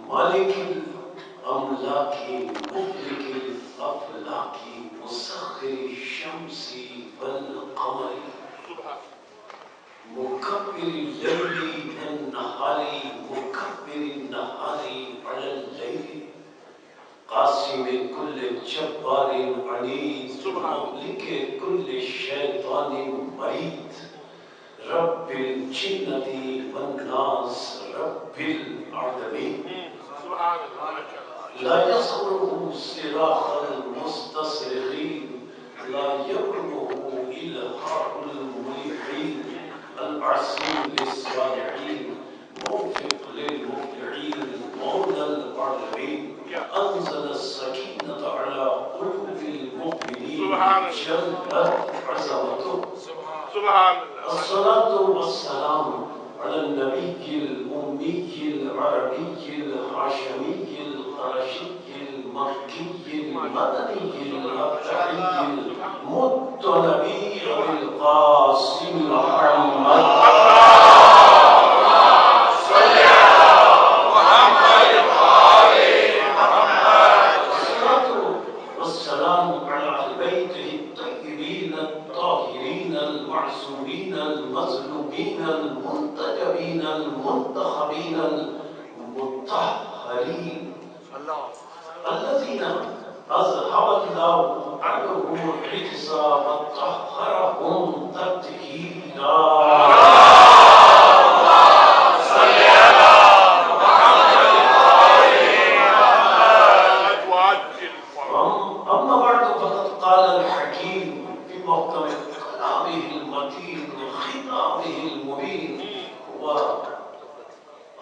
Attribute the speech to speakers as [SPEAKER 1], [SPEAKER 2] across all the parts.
[SPEAKER 1] مالك الأملاك مفلك الأفلاك مسخر الشمس والقمر مكبر الليل النهار مكبر النهار على الليل قاسم كل جبار عنيد مهلك كل شيطان مريد رب الجنة والناس رب العالمين لا يصره صراخ المستصرخين لا يبلغه إلحاح الملحين العصيم للصالحين موفق للمبدعين مولى العالمين أنزل السكينة على قلوب المؤمنين جلت عظمته
[SPEAKER 2] سبحان الله.
[SPEAKER 1] الصلاة والسلام على النبي الأمي العربي الهاشمي القرشي المكي المدني الأبدعي المطلبي بالقاسم محمد المظلومين المنتجبين المنتخبين المطهرين الذين أذهب الله عنهم الرجس وطهرهم تطهيرا أما بعد فقد قال الحكيم في محكم كلامه المتين خطابه المبين هو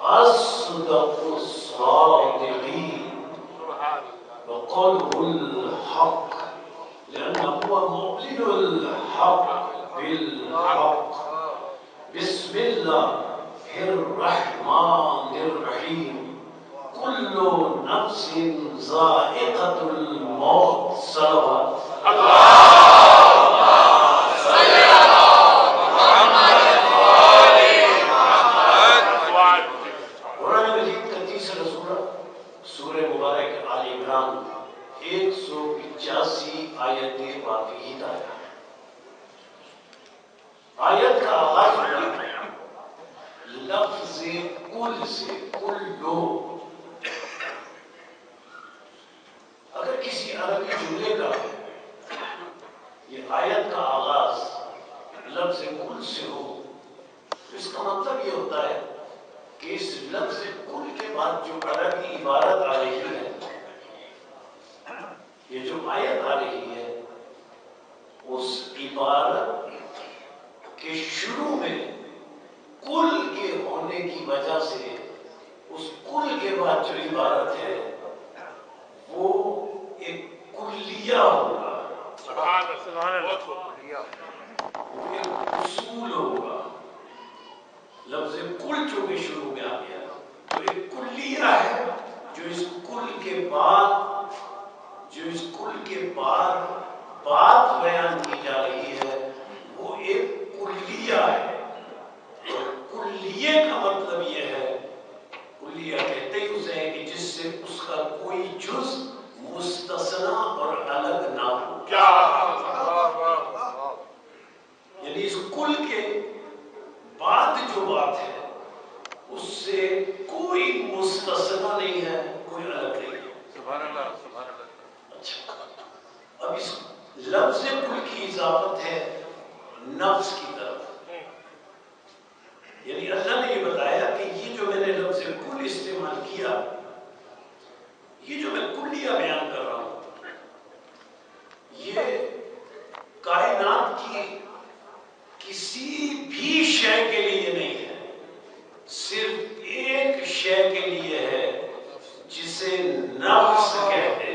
[SPEAKER 1] أصدق الصادقين وقوله الحق لأنه هو مؤمن الحق بالحق بسم الله الرحمن الرحيم كل نفس ذائقة الموت صلوات آیت کا آغاز لفظ کل سے کلو اگر کسی عربی جملے کا یہ آیت کا آغاز لفظ کل سے ہو تو اس کا مطلب یہ ہوتا ہے کہ اس لفظ کل کے بعد جو عربی عبارت آ رہی ہے یہ جو آیت آ رہی ہے اس عبارت کہ شروع میں کل کے ہونے کی وجہ سے اس کل کے بعد جو عبارت ہے وہ ایک کلیہ ہوگا وہ ایک اصول ہوگا لفظ کل جو بھی شروع میں آ گیا تو ایک کلیہ ہے جو اس کل کے بعد بات بیان کی جا رہی ہے وہ ایک کلیہ ہے اور کلیہ کا مطلب یہ ہے کلیہ کہتے ہی اسے ہے کہ جس سے اس کا کوئی جز مستثنا اور الگ نہ ہو یعنی اس کل کے بعد جو بات ہے اس سے کوئی مستثنا نہیں ہے کوئی الگ نہیں ہے
[SPEAKER 2] سبحان اللہ سبحان اللہ.
[SPEAKER 1] اچھا اب اس لفظ کل کی اضافت ہے نفس کی طرف یعنی اللہ نے یہ بتایا کہ یہ جو میں نے لفظ کل استعمال کیا یہ جو میں کلیہ بیان کر رہا ہوں یہ کائنات کی کسی بھی شے کے لیے نہیں ہے صرف ایک شے کے لیے ہے جسے نفس کہتے ہیں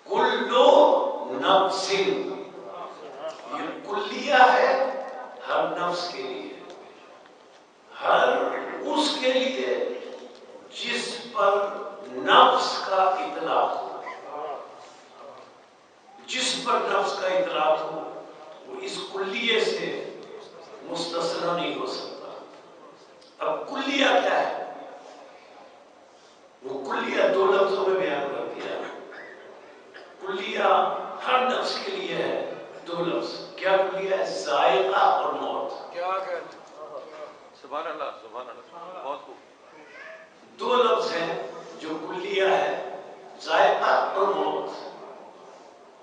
[SPEAKER 1] کلو نفس یہ کلیہ ہے ہر نفس کے لیے ہر اس کے لیے جس پر نفس کا اطلاق ہو جس پر نفس کا اطلاق ہو وہ اس کلیے سے مستثنی نہیں ہو سکتا. اب کلیہ کیا ہے؟ وہ کلیہ 2 لفظوں میں بیان کر دیا. کلیہ ہر نفس کے لیے ہے 2 لفظ. کیا کلیہ ہے؟ ذائقہ اور موت.
[SPEAKER 3] کیا کہتے
[SPEAKER 2] سبحان اللہ سبحان اللہ. بہت خوب.
[SPEAKER 1] 2 لفظ ہیں جو کلیہ ہے، ذائقہ اور موت.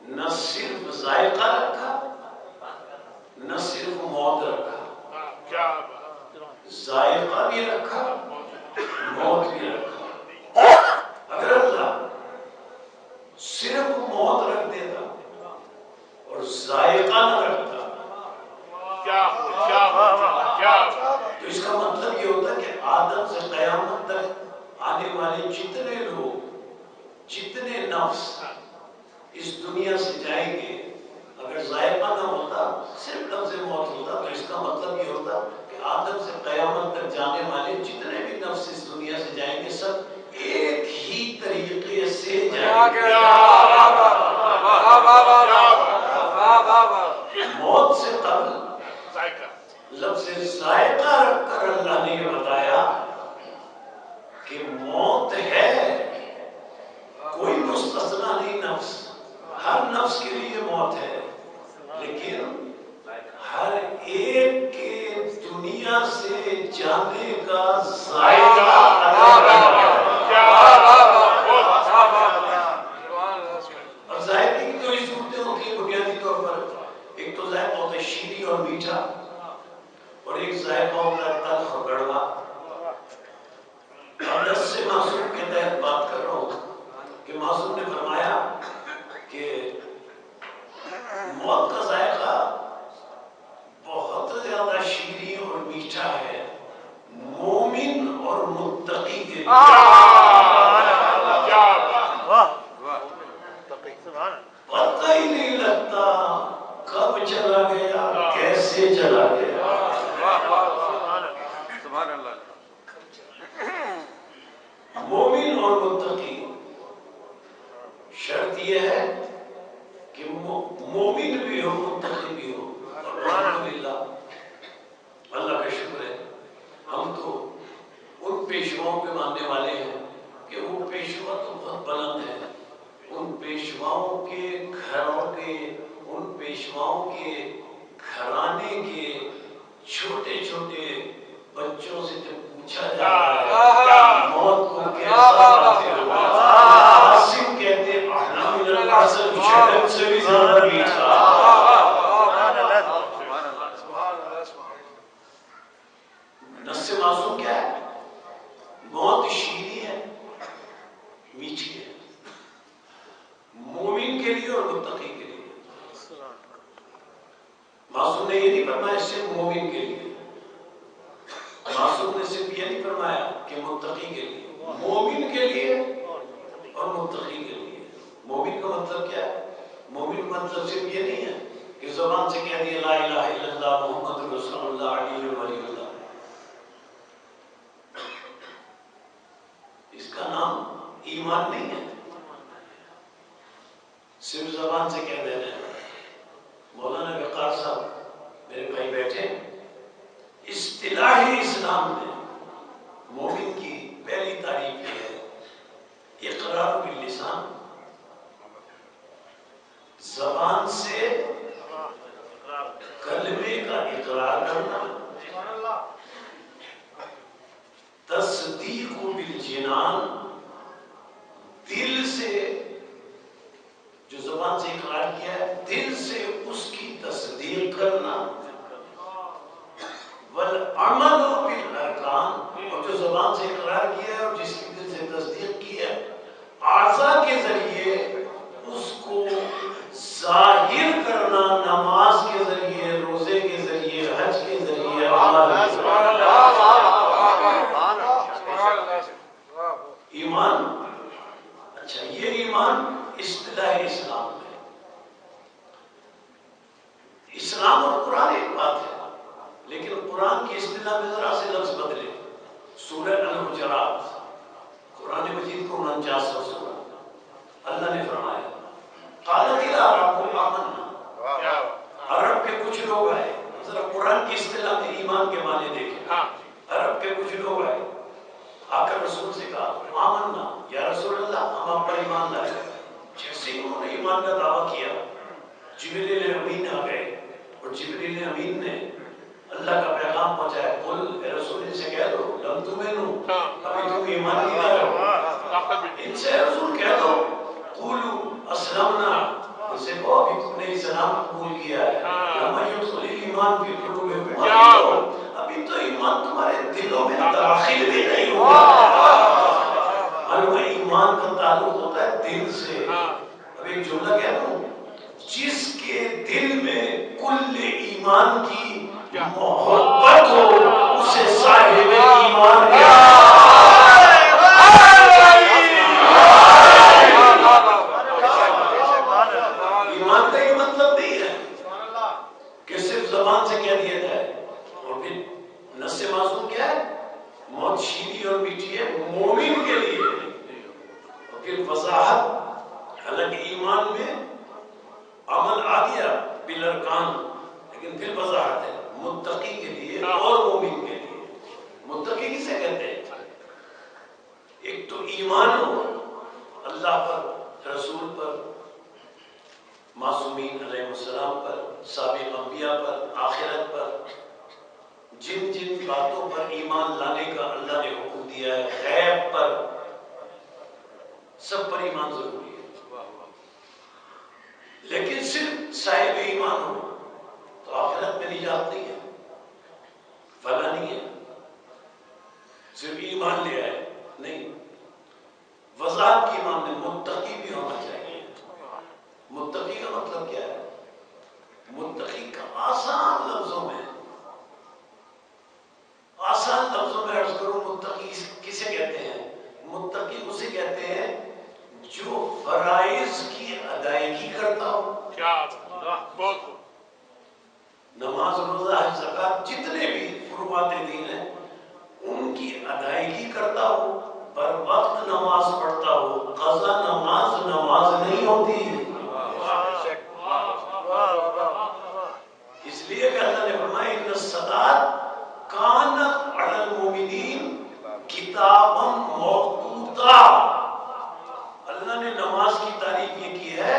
[SPEAKER 1] نہ صرف ذائقہ رکھا، نہ صرف موت رکھا،
[SPEAKER 2] کیا
[SPEAKER 1] ذائقہ بھی رکھا، موت بھی رکھا. اگر اللہ صرف موت رکھ دیتا اور ذائقہ نہ رکھتا تو اس کا مطلب یہ ہوتا کہ آدم سے قیامت تک آنے والے جتنے لوگ، جتنے نفس اس دنیا سے جائیں گے، اگر ذائقہ نہ ہوتا، صرف لفظ موت ہوتا، تو اس کا مطلب یہ ہوتا کہ آدم سے قیامت تک جانے والے جتنے بھی نفس اس دنیا سے جائیں گے سب ایک ہی طریقے سے جائیں گے. موت سے قبل لفظ ذائقہ رکھ کر اللہ نے یہ بتایا کہ موت ہے، کوئی مستثنا نہیں. نفس، ہر نفس کے لیے موت ہے، لیکن ہر ایک کے دنیا سے جانے کا ذائقہ اور ذائقے کی 2 صورتیں ہوتی ہیں بنیادی طور پر. ایک تو ذائقہ ہوتا ہے شیریں اور میٹھا، اور ایک ذائقہ ہوتا ہے تلخ اور کڑوا. اب نص سے معصوم کے تحت بات کر رہا ہوں کہ معصوم نے فرمایا کہ موت کا ذائقہ بہت زیادہ شیریں اور میٹھا ہے مومن اور متقی کے لیے. پتہ ہی نہیں لگتا کب چلا گیا، کیسے چلا گیا.
[SPEAKER 2] سبحان اللہ.
[SPEAKER 1] مومن اور متقی، شرط یہ ہے کہ مومن بھی ہو، متقی بھی ہو. الحمدللہ، اللہ کا شکر ہے، ہم تو ان پیشواؤں پہ ماننے والے ہیں کہ وہ پیشوا تو بہت بلند ہے. ان پیشواؤں کے گھروں کے، ان پیشواؤں کے گھرانے کے چھوٹے چھوٹے بچوں سے جب پوچھا جاتا ہے موت کو کیسا پاتے ہو، عاصم کہتے ہیں احنا من العسل، شہد سے بھی زیادہ میٹھا. نص معصوم کیا ہے؟ موت شیریں ہے، میٹھی ہے، مومن کے لیے اور متقی کے لیے. معصوم نے یہ نہیں فرمایا صرف مومن کے لیے، معصوم نے صرف یہ نہیں فرمایا کہ متقی کے لیے، مومن کے لیے اور متقی کے لیے. مومن کا مطلب کیا ہے؟ مومن کا مطلب صرف یہ نہیں ہے کہ زبان سے کہہ دیا لا الہ الا اللہ محمد رسول اللہ علی ولی اللہ. اس کا نام ایمان نہیں ہے، صرف زبان سے کہہ دینا ہے. مولانا وقار صاحب میرے بھائی بیٹھے، اصطلاحی اسلام میں مومن کی پہلی تعریف یہ ہے اقرار باللسان، زبان سے کلمے کا اقرار کرنا، تصدیق بالجنان، دل سے جو زبان سے اقرار کیا ہے دل سے اس کی تصدیق کرنا، والعمل بالارکان، اور جو زبان سے اقرار کیا ہے اور جس کی دل سے تصدیق کی ہے اعضاء کے ذریعے اس کو ظاہر کرنا، نماز کے ذریعے، روزے کے ذریعے، حج کے ذریعے، ایمان. اچھا، یہ ایمان اصطلاح اسلام ہے. اسلام اور قرآن ایک بات ہے، لیکن قرآن کی اصطلاح میں ذرا سے لفظ بدلے. سورہ الحجرات، قرآن مجید کو 49 سورہ، اللہ نے فرمایا قالت الاعراب آمنا. عرب کے کچھ لوگ آئے، ذرا قرآن کی اصطلاح میں ایمان کے معنی دیکھیں. عرب کے کچھ لوگ آئے، آ کر رسول سے کہا آمنا، ایمان لائے. جیسے ہی انہوں نے ایمان کا دعویٰ کیا جبریل امین آ گئے اور جبریل امین نے اللہ کا پیغام پہنچایا. قل اے رسول ان سے کہہ دو لم تؤمنوا ابھی تم ایمان نہیں لائے ہو. ان سے رسول کہہ دو قولوا اسلمنا ان سے کہو ابھی تم نے اسلام قبول کیا ہے. لما يدخل الایمان فی قلوبکم ابھی تو ایمان تمہارے دلوں میں داخل بھی نہیں ہوا. معلوم ہے ایمان کا تعلق ہوتا ہے دل سے. اب ایک جملہ کہہ دوں جس کے دل میں کل ایمان کی محبت ہو اسے صاحب ایمان ایمان کا یہ مطلب نہیں ہے کہ صرف زبان سے کہہ دیا جائے. اور پھر نص معصوم کیا ہے؟ موت شیریں اور میٹھی ہے مومن کے لیے. اور پھر وضاحت حالانکہ ایمان میں عمل آ گیا بالارکان لیکن پھر وضاحت ہے متقی کے لیے اور مومن کے لیے. متقی کسے کہتے ہیں؟ ایک تو ایمان ہو اللہ پر رسول پر معصومین علیہ السلام پر سابق انبیاء پر آخرت پر جن جن باتوں پر ایمان لانے کا اللہ نے حکم دیا ہے غیب پر سب پر ایمان ضروری ہے. لیکن صرف صاحب ایمان ہو تو آخرت میں نجات نہیں ہے فلاح نہیں ہے. صرف ایمان لے آئے نہیں. وضاحت کی ایمان میں متقی بھی ہونا چاہیے. متقی کا مطلب کیا ہے؟ متقی کا آسان لفظوں میں عرض کروں متقی کسے کہتے ہیں؟ متقی اسے کہتے ہیں جو فرائض کی ادائیگی کرتا ہو. نماز روزہ حج زکات جتنے بھی فروعات دین ہیں ان کی ادائیگی کرتا ہو بر وقت نماز پڑھتا ہو. قضا نماز نہیں ہوتی. اس لیے کہ اللہ نے فرمایا ان الصلاۃ کانت علی المؤمنین کتابا موقوتا. اللہ نے نماز کی تعریف یہ کی ہے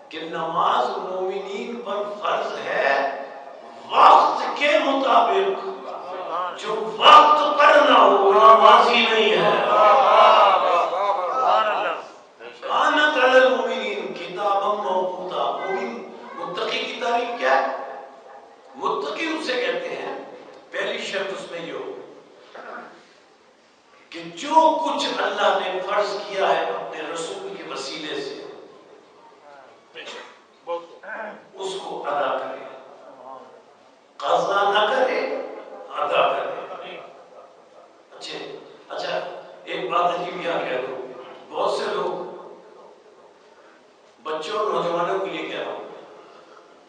[SPEAKER 1] کہ نماز مومنین پر فرض ہے وقت کے مطابق. جو وقت پر نہ ہو نمازی نہیں ہے. کانت علی المؤمنین کتابا موقوتا. متقی کی تعریف کیا ہے؟ متقی اسے کہتے ہیں پہلی شرط اس میں یہ ہو کہ جو کچھ اللہ نے فرض کیا ہے اپنے رسول کے وسیلے سے اس کو ادا کرے. قضا نہ کرے ادا کرے. اچھا ایک بات عجیب یہاں کہہ دو. بہت سے لوگ بچوں اور نوجوانوں کے لیے کہہ رہا ہوں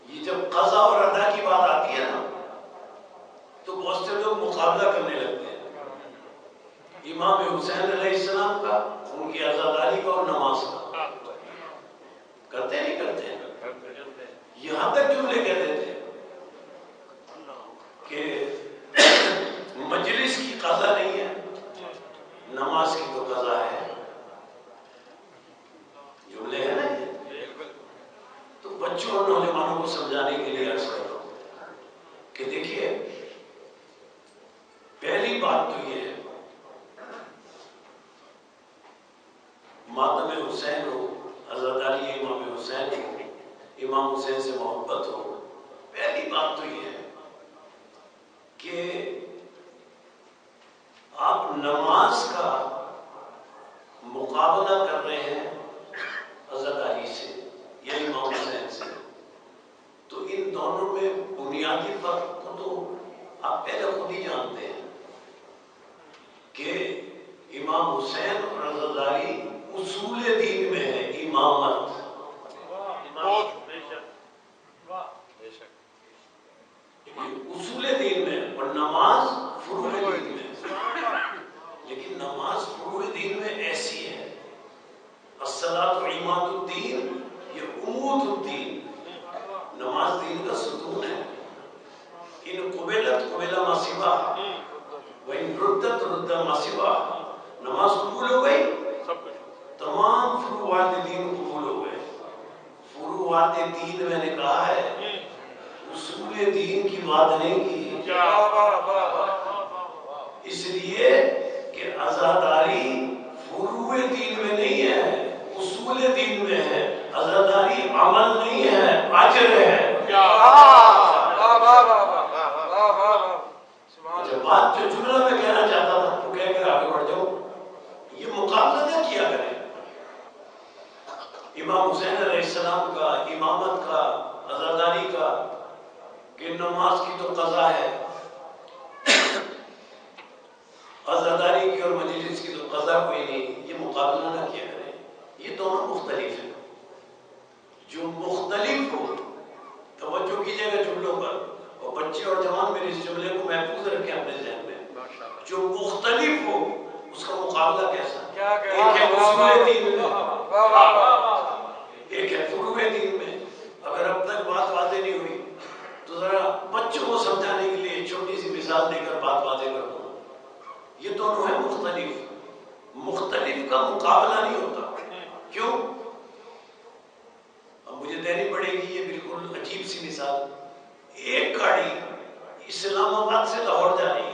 [SPEAKER 1] یہ جب قضا اور ادا کی بات آتی ہے نا تو بہت سے لوگ مقابلہ کرنے لگتے ہیں امام حسین علیہ السلام کا ان کی عزاداری کا اور نماز کا. کرتے نہیں کرتے یہاں تک جملے کہتے تھے کہ مجلس کی قضا نہیں ہے نماز کی تو قضا ہے. جملے ہیں نا تو بچوں اور نوجوانوں کو سمجھانے کے لیے عرض کر رہا ہوں کہ دیکھیے پہلی بات تو یہ ہے ماتم حسین ہو عزاداری امام حسین ہو امام حسین سے محبت ہو. پہلی بات تو یہ ہے کہ آپ نماز کا مقابلہ کر رہے ہیں عزاداری سے یا امام حسین سے تو ان دونوں میں بنیادی فرق کو تو آپ پہلے خود ہی جانتے ہیں کہ امام حسین اور عزاداری اصول دین میں ہے. امامت اصول دین میں اور نماز فروع دین میں. لیکن نماز فروع دین میں ایسی ہے الصلاۃ عماد الدین یہ عمود الدین. نماز دین کا ستون ہے. ان قبلت قبل ما سواها وان ردت رد ما سواها. نماز قبول ہو گئی تو تمام فروعات دین قبول ہو گئے. فروعات دین میں نے کہا ہے، اصول دین کی بات نہیں کی. اس لیے کہ عزاداری فروع دین میں نہیں ہے، اصول دین میں ہے. عزاداری عمل نہیں ہے، اجر ہے. جو بات جو جملہ میں کہنا چاہتا تھا تو کہہ کر آگے بڑھ جاؤں. یہ مقابلہ نہ کیا کریں. امام حسین علیہ السلام کا امامت کا، عزاداری کا، کہ نماز کی تو قضا ہے، عزاداری کی اور مجلس کی تو قضا کوئی نہیں. یہ مقابلہ نہ کیا کریں. یہ دونوں مختلف ہیں. جو مختلف ہو، توجہ کیجیے گا جملوں پر، اور بچے اور جوان میرے اس جملے کو محفوظ رکھیں اپنے ذہن میں. جو مختلف ہو اس کا مقابلہ کیسا؟ ایک ہے اصول دین میں، ایک ہے فروع دین میں. اگر اب تک بات واضح نہیں ہوئی تو ذرا بچوں کو سمجھانے کے لیے چھوٹی سی مثال دے کر بات واضح کر دوں. یہ دونوں ہیں مختلف. مختلف کا مقابلہ نہیں ہوتا. کیوں؟ اب مجھے دینی پڑے گی یہ بالکل عجیب سی مثال. ایک گاڑی اسلام آباد سے لاہور جا رہی ہے.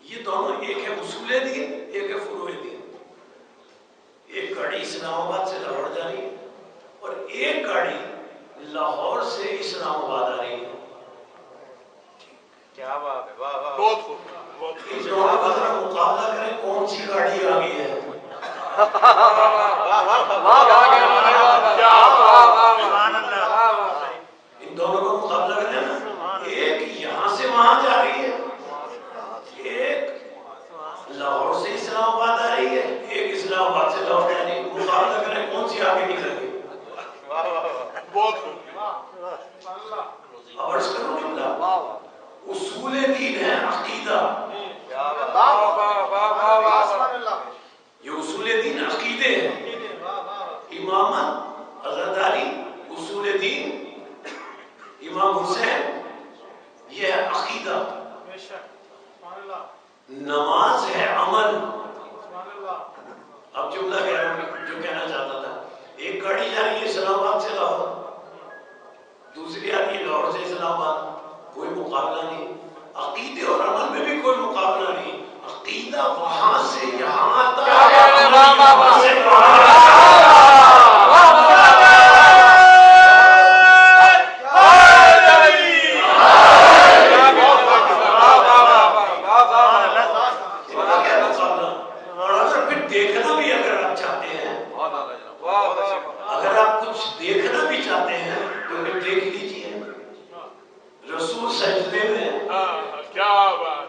[SPEAKER 1] یہ دونوں، ایک ہے اصول دین، ایک ہے فروع دین. ایک گاڑی اسلام آباد سے لاہور جا رہی ہے اور ایک گاڑی لاہور سے اسلام آباد آ رہی ہے.
[SPEAKER 2] کیا بات ہے، واہ واہ،
[SPEAKER 3] بہت خوب.
[SPEAKER 1] اس دونوں کا ذرا مقابلہ کریں کون سی گاڑی آ گئی ہے. ان دونوں کا مقابلہ کریں نا. ایک یہاں سے وہاں جا رہی ہے، ایک لاہور سے اسلام آباد آ رہی ہے، ایک اسلام آباد سے لاہور جا رہی ہے. مقابلہ کریں کون سی آگے نکل گئی.
[SPEAKER 3] بہت خوب.
[SPEAKER 1] اب عرض کروں جملہ. اصول دین ہے عقیدہ. یہ اصول دین عقیدے ہیں. امامت، عزاداری، اصول دین. امام حسین یہ ہے عقیدہ. نماز ہے عمل. اب جملہ جو کہنا چاہتا تھا، ایک گاڑی جا رہی ہے اسلام آباد سے لاہور، دوسری آ رہی ہے لاہور سے اسلام آباد. کوئی مقابلہ نہیں. عقیدے اور عمل میں بھی کوئی مقابلہ نہیں. عقیدہ وہاں سے یہاں آتا ہے، وہاں سے وہاں آتا ہے. اور اگر پھر دیکھنا بھی اگر آپ چاہتے ہیں، اگر آپ کچھ دیکھنا بھی چاہتے ہیں تو پھر دیکھ لیجیے. رسول سجدے میں،
[SPEAKER 3] کیا بات.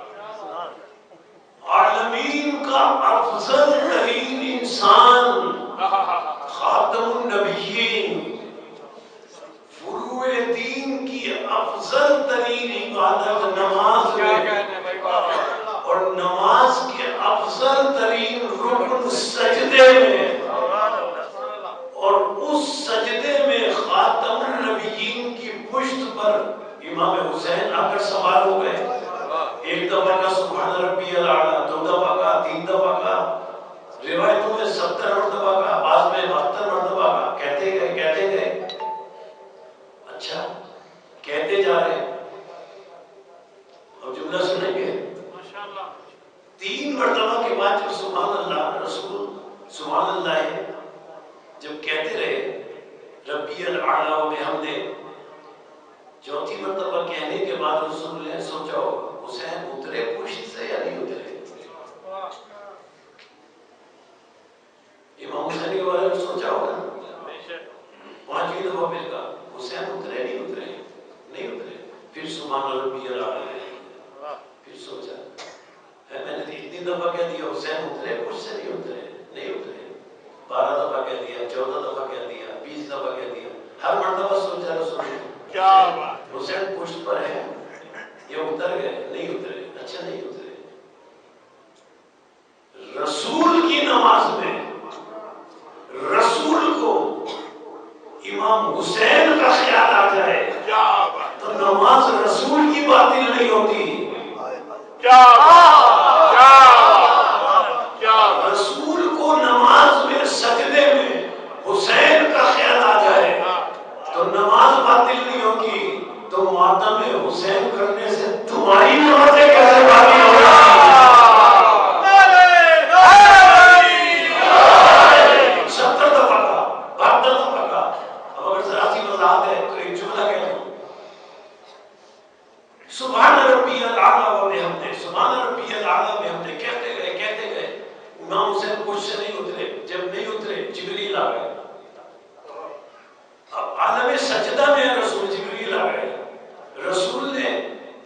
[SPEAKER 1] عالمین کا افضل ترین انسان، خاتم النبیین، فروع دین کی افضل ترین عبادت نماز میں، اور نماز کے افضل ترین رکن سجدے میں، اور اس سجدے میں خاتم النبیین کی پشت پر امام حسین آ کر سوار ہو گئے. ایک دفعہ کا سبحان ربی الاعلیٰ، دو دفعہ کا، تین دفعہ کا، روایتوں میں 70 مرتبہ کا، بعض میں 72 مرتبہ کا. کہتے گئے. اچھا کہتے جا رہے. اب جملہ سنیں گے. 3 مرتبہ کے بعد جب سبحان اللہ، رسول سبحان اللہ ہے، جب کہتے رہے ربی الاعلیٰ و بحمدہ، 4تھی مرتبہ کہنے کے بعد رسول نے سوچا ہوگا حسین اترے پشت سے یا نہیں اترے. امام حسین کے بارے میں سوچا ہوگا. 5ویں دفعہ پھر کہا حسین اترے نہیں اترے. پھر سبحان ربی الاعلیٰ. پھر سوچا میں نے 3 دفعہ کہہ دیا حسین اترے پشت سے نہیں اترے. 12 دفعہ کہہ دیا، 14 دفعہ کہہ دیا، 20 دفعہ کہہ دیا. ہر مرتبہ سوچا رسول نے
[SPEAKER 3] کیا بات.
[SPEAKER 1] حسین پشت پر ہے، یہ اتر گئے نہیں اترے. اچھا نہیں اترے. رسول کی نماز میں رسول کو امام حسین کا خیال آ جائے تو نماز رسول کی باطل نہیں ہوتی.
[SPEAKER 3] کیا
[SPEAKER 1] سبحان ربی الاعلیٰ میں ہم نے کہتے گئے امام حسین کچھ سے نہیں اترے. جب نہیں اترے جبریل آ گئے. اب عالم سجدہ میں رسول جبریل آ گئے. رسول نے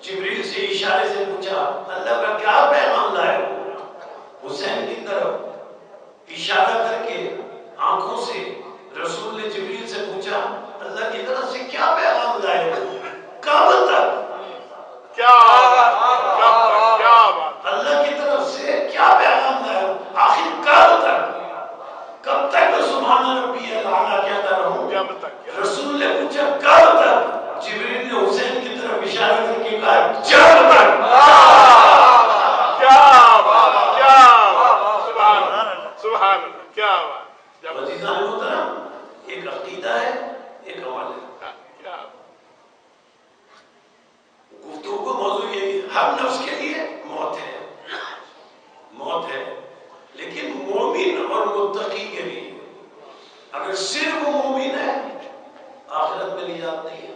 [SPEAKER 1] جبریل سے اشارے سے پوچھا اللہ کا کیا پیغام لائے ہو؟ حسین کی طرف اشارہ کر کے آنکھوں سے رسول نے جبریل سے پوچھا اللہ کی طرف سے کیا پیغام لائے ہو؟ کب تک؟
[SPEAKER 3] کیا بات
[SPEAKER 1] اللہ کی طرف سے کیا پیغام لائے ہو؟ آخر کب تک؟ کب تک سبحان ربی الاعلیٰ کہتا رہوں؟
[SPEAKER 3] جب تک.
[SPEAKER 1] رسول نے پوچھا کب تک؟ جبریل نے حسین کی طرف اشارہ کر کے کہا جب تک.
[SPEAKER 3] کیا بات سبحان اللہ کیا بات.
[SPEAKER 1] عزیزان محترم ایک عقیدہ ہے ایک عمل ہے. گفتگو کا موضوع یہ ہے ہر نفس کے لیے موت ہے لیکن مومن اور متقی کے لیے. اگر صرف وہ مومن ہے آخرت میں نجات نہیں ہے.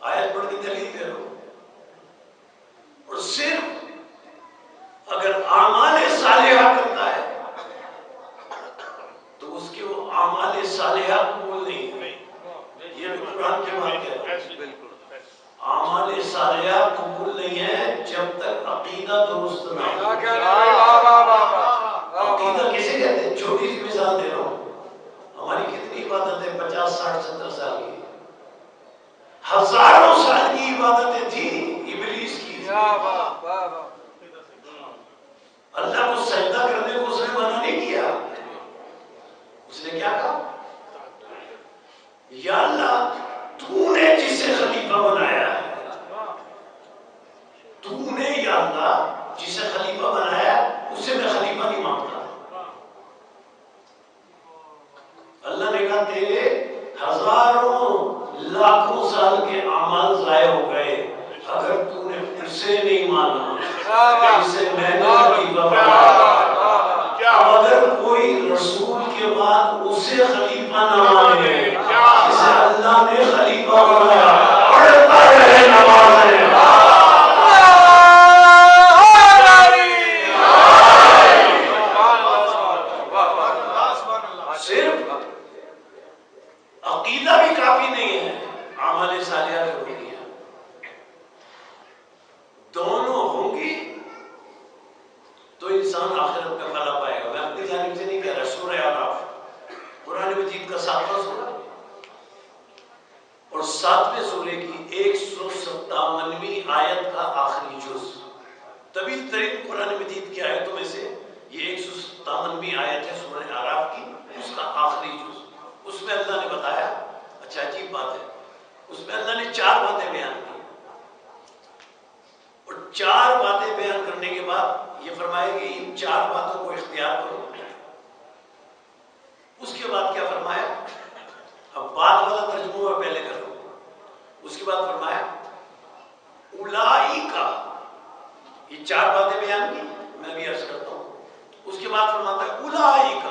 [SPEAKER 1] آیت پڑھ کے دلیل دے رہا ہوں. اور صرف اگر اعمال صالحہ کرتا ہے تو اس کے وہ اعمال صالحہ قبول نہیں ہے. یہ بھی قرآن کی بات ہے. اعمال صالحہ قبول نہیں ہے جب تک عقیدہ درست نہ ہو. عقیدہ کسے کہتے ہیں؟ چھوٹی سی مثال دے رہا ہوں. ہماری کتنی عبادتیں 50 60 70 سال کی ہزاروں سال کی عبادتیں تھیں ابلیس کی. اللہ کو سجدہ کرنے کو اس نے منع نہیں کیا. اس نے کیا کہا یا اللہ تو نے جسے خلیفہ بنایا تو نے یا اللہ جسے خلیفہ بنایا اسے میں خلیفہ نہیں مانگتا. اللہ نے کہا تیرے ہزاروں لاکھوں سال کے اعمال ضائع ہو گئے اگر تو نے اسے نہیں مانا جسے میں نے خلیفہ بنایا. اگر کوئی رسول کے بعد اسے خلیفہ نہ مانے جسے اللہ نے خلیفہ بنایا پڑھتا رہے نمازیں. صرف عقیدہ بھی کافی نہیں ہے اعمال صالحہ ضروری ہے. دونوں ہوں گی تو انسان آخرت میں فلاح پائے گا. میں اپنی جانب سے نہیں کہہ رہا. سورہ اعراف قرآن مجید کا 7واں سورہ اور 7ویں سورے کی 157ویں آیت کا آخری جز. طویل ترین قرآن مجید کی آیتوں میں سے یہ 157ویں آیت ہے سورہ اعراف کی. اس کا آخری جز اس میں اللہ نے بتایا. اچھا عجیب بات ہے اس میں اللہ نے 4 باتیں بیان کی اور 4 باتیں بیان کرنے کے بعد یہ فرمایا کہ ان 4 باتوں کو اختیار کرو. اس کے بعد کیا فرمایا؟ اب بعد والا ترجمہ میں پہلے کر لوں. اس کے بعد فرمایا اولئک. یہ 4 باتیں بیان کی میں بھی عرض کرتا ہوں. اس کے بعد فرماتا ہے اولئک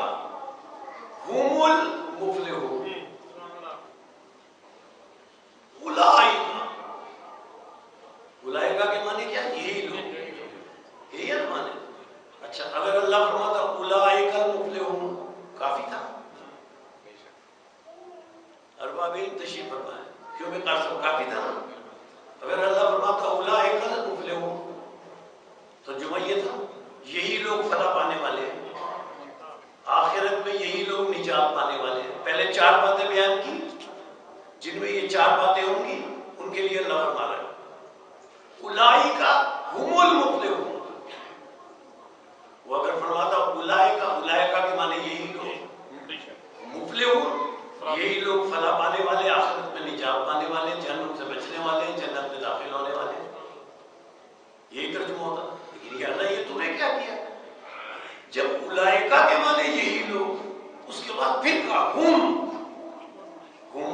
[SPEAKER 1] هم المفلحون. اولئک کے معنی کیا؟ یہی لوگ. یہی ہے معنی. اچھا اگر اللہ فرماتا اولئک المفلحون کافی تھا. اربابین تشریف فرمائے کیوں میں قاسم کافی تھا نا. اگر اللہ فرماتا اولئک المفلحون ترجمہ یہ تھا یہی لوگ فلاح پانے والے ہیں آخرت میں یہی لوگ نجات پانے والے ہیں. پہلے 4 باتیں بیان کی جن میں یہ 4 باتیں ہوں گی ان کے لیے اللہ فرما رہا ہے اولئک هم المفلحون. وہ اگر فرماتا اولئک کے معنی یہی لوگ مفلحون یہی لوگ فلاح پانے والے آخرت میں نجات پانے والے جہنم سے بچنے والے جنت میں داخل ہونے والے. یہی ترجمہ ہوتا. لیکن یا اللہ یہ تو نے کیا کیا جب اولئک کے معنی یہی لوگ اس کے بعد پھر کہا ہم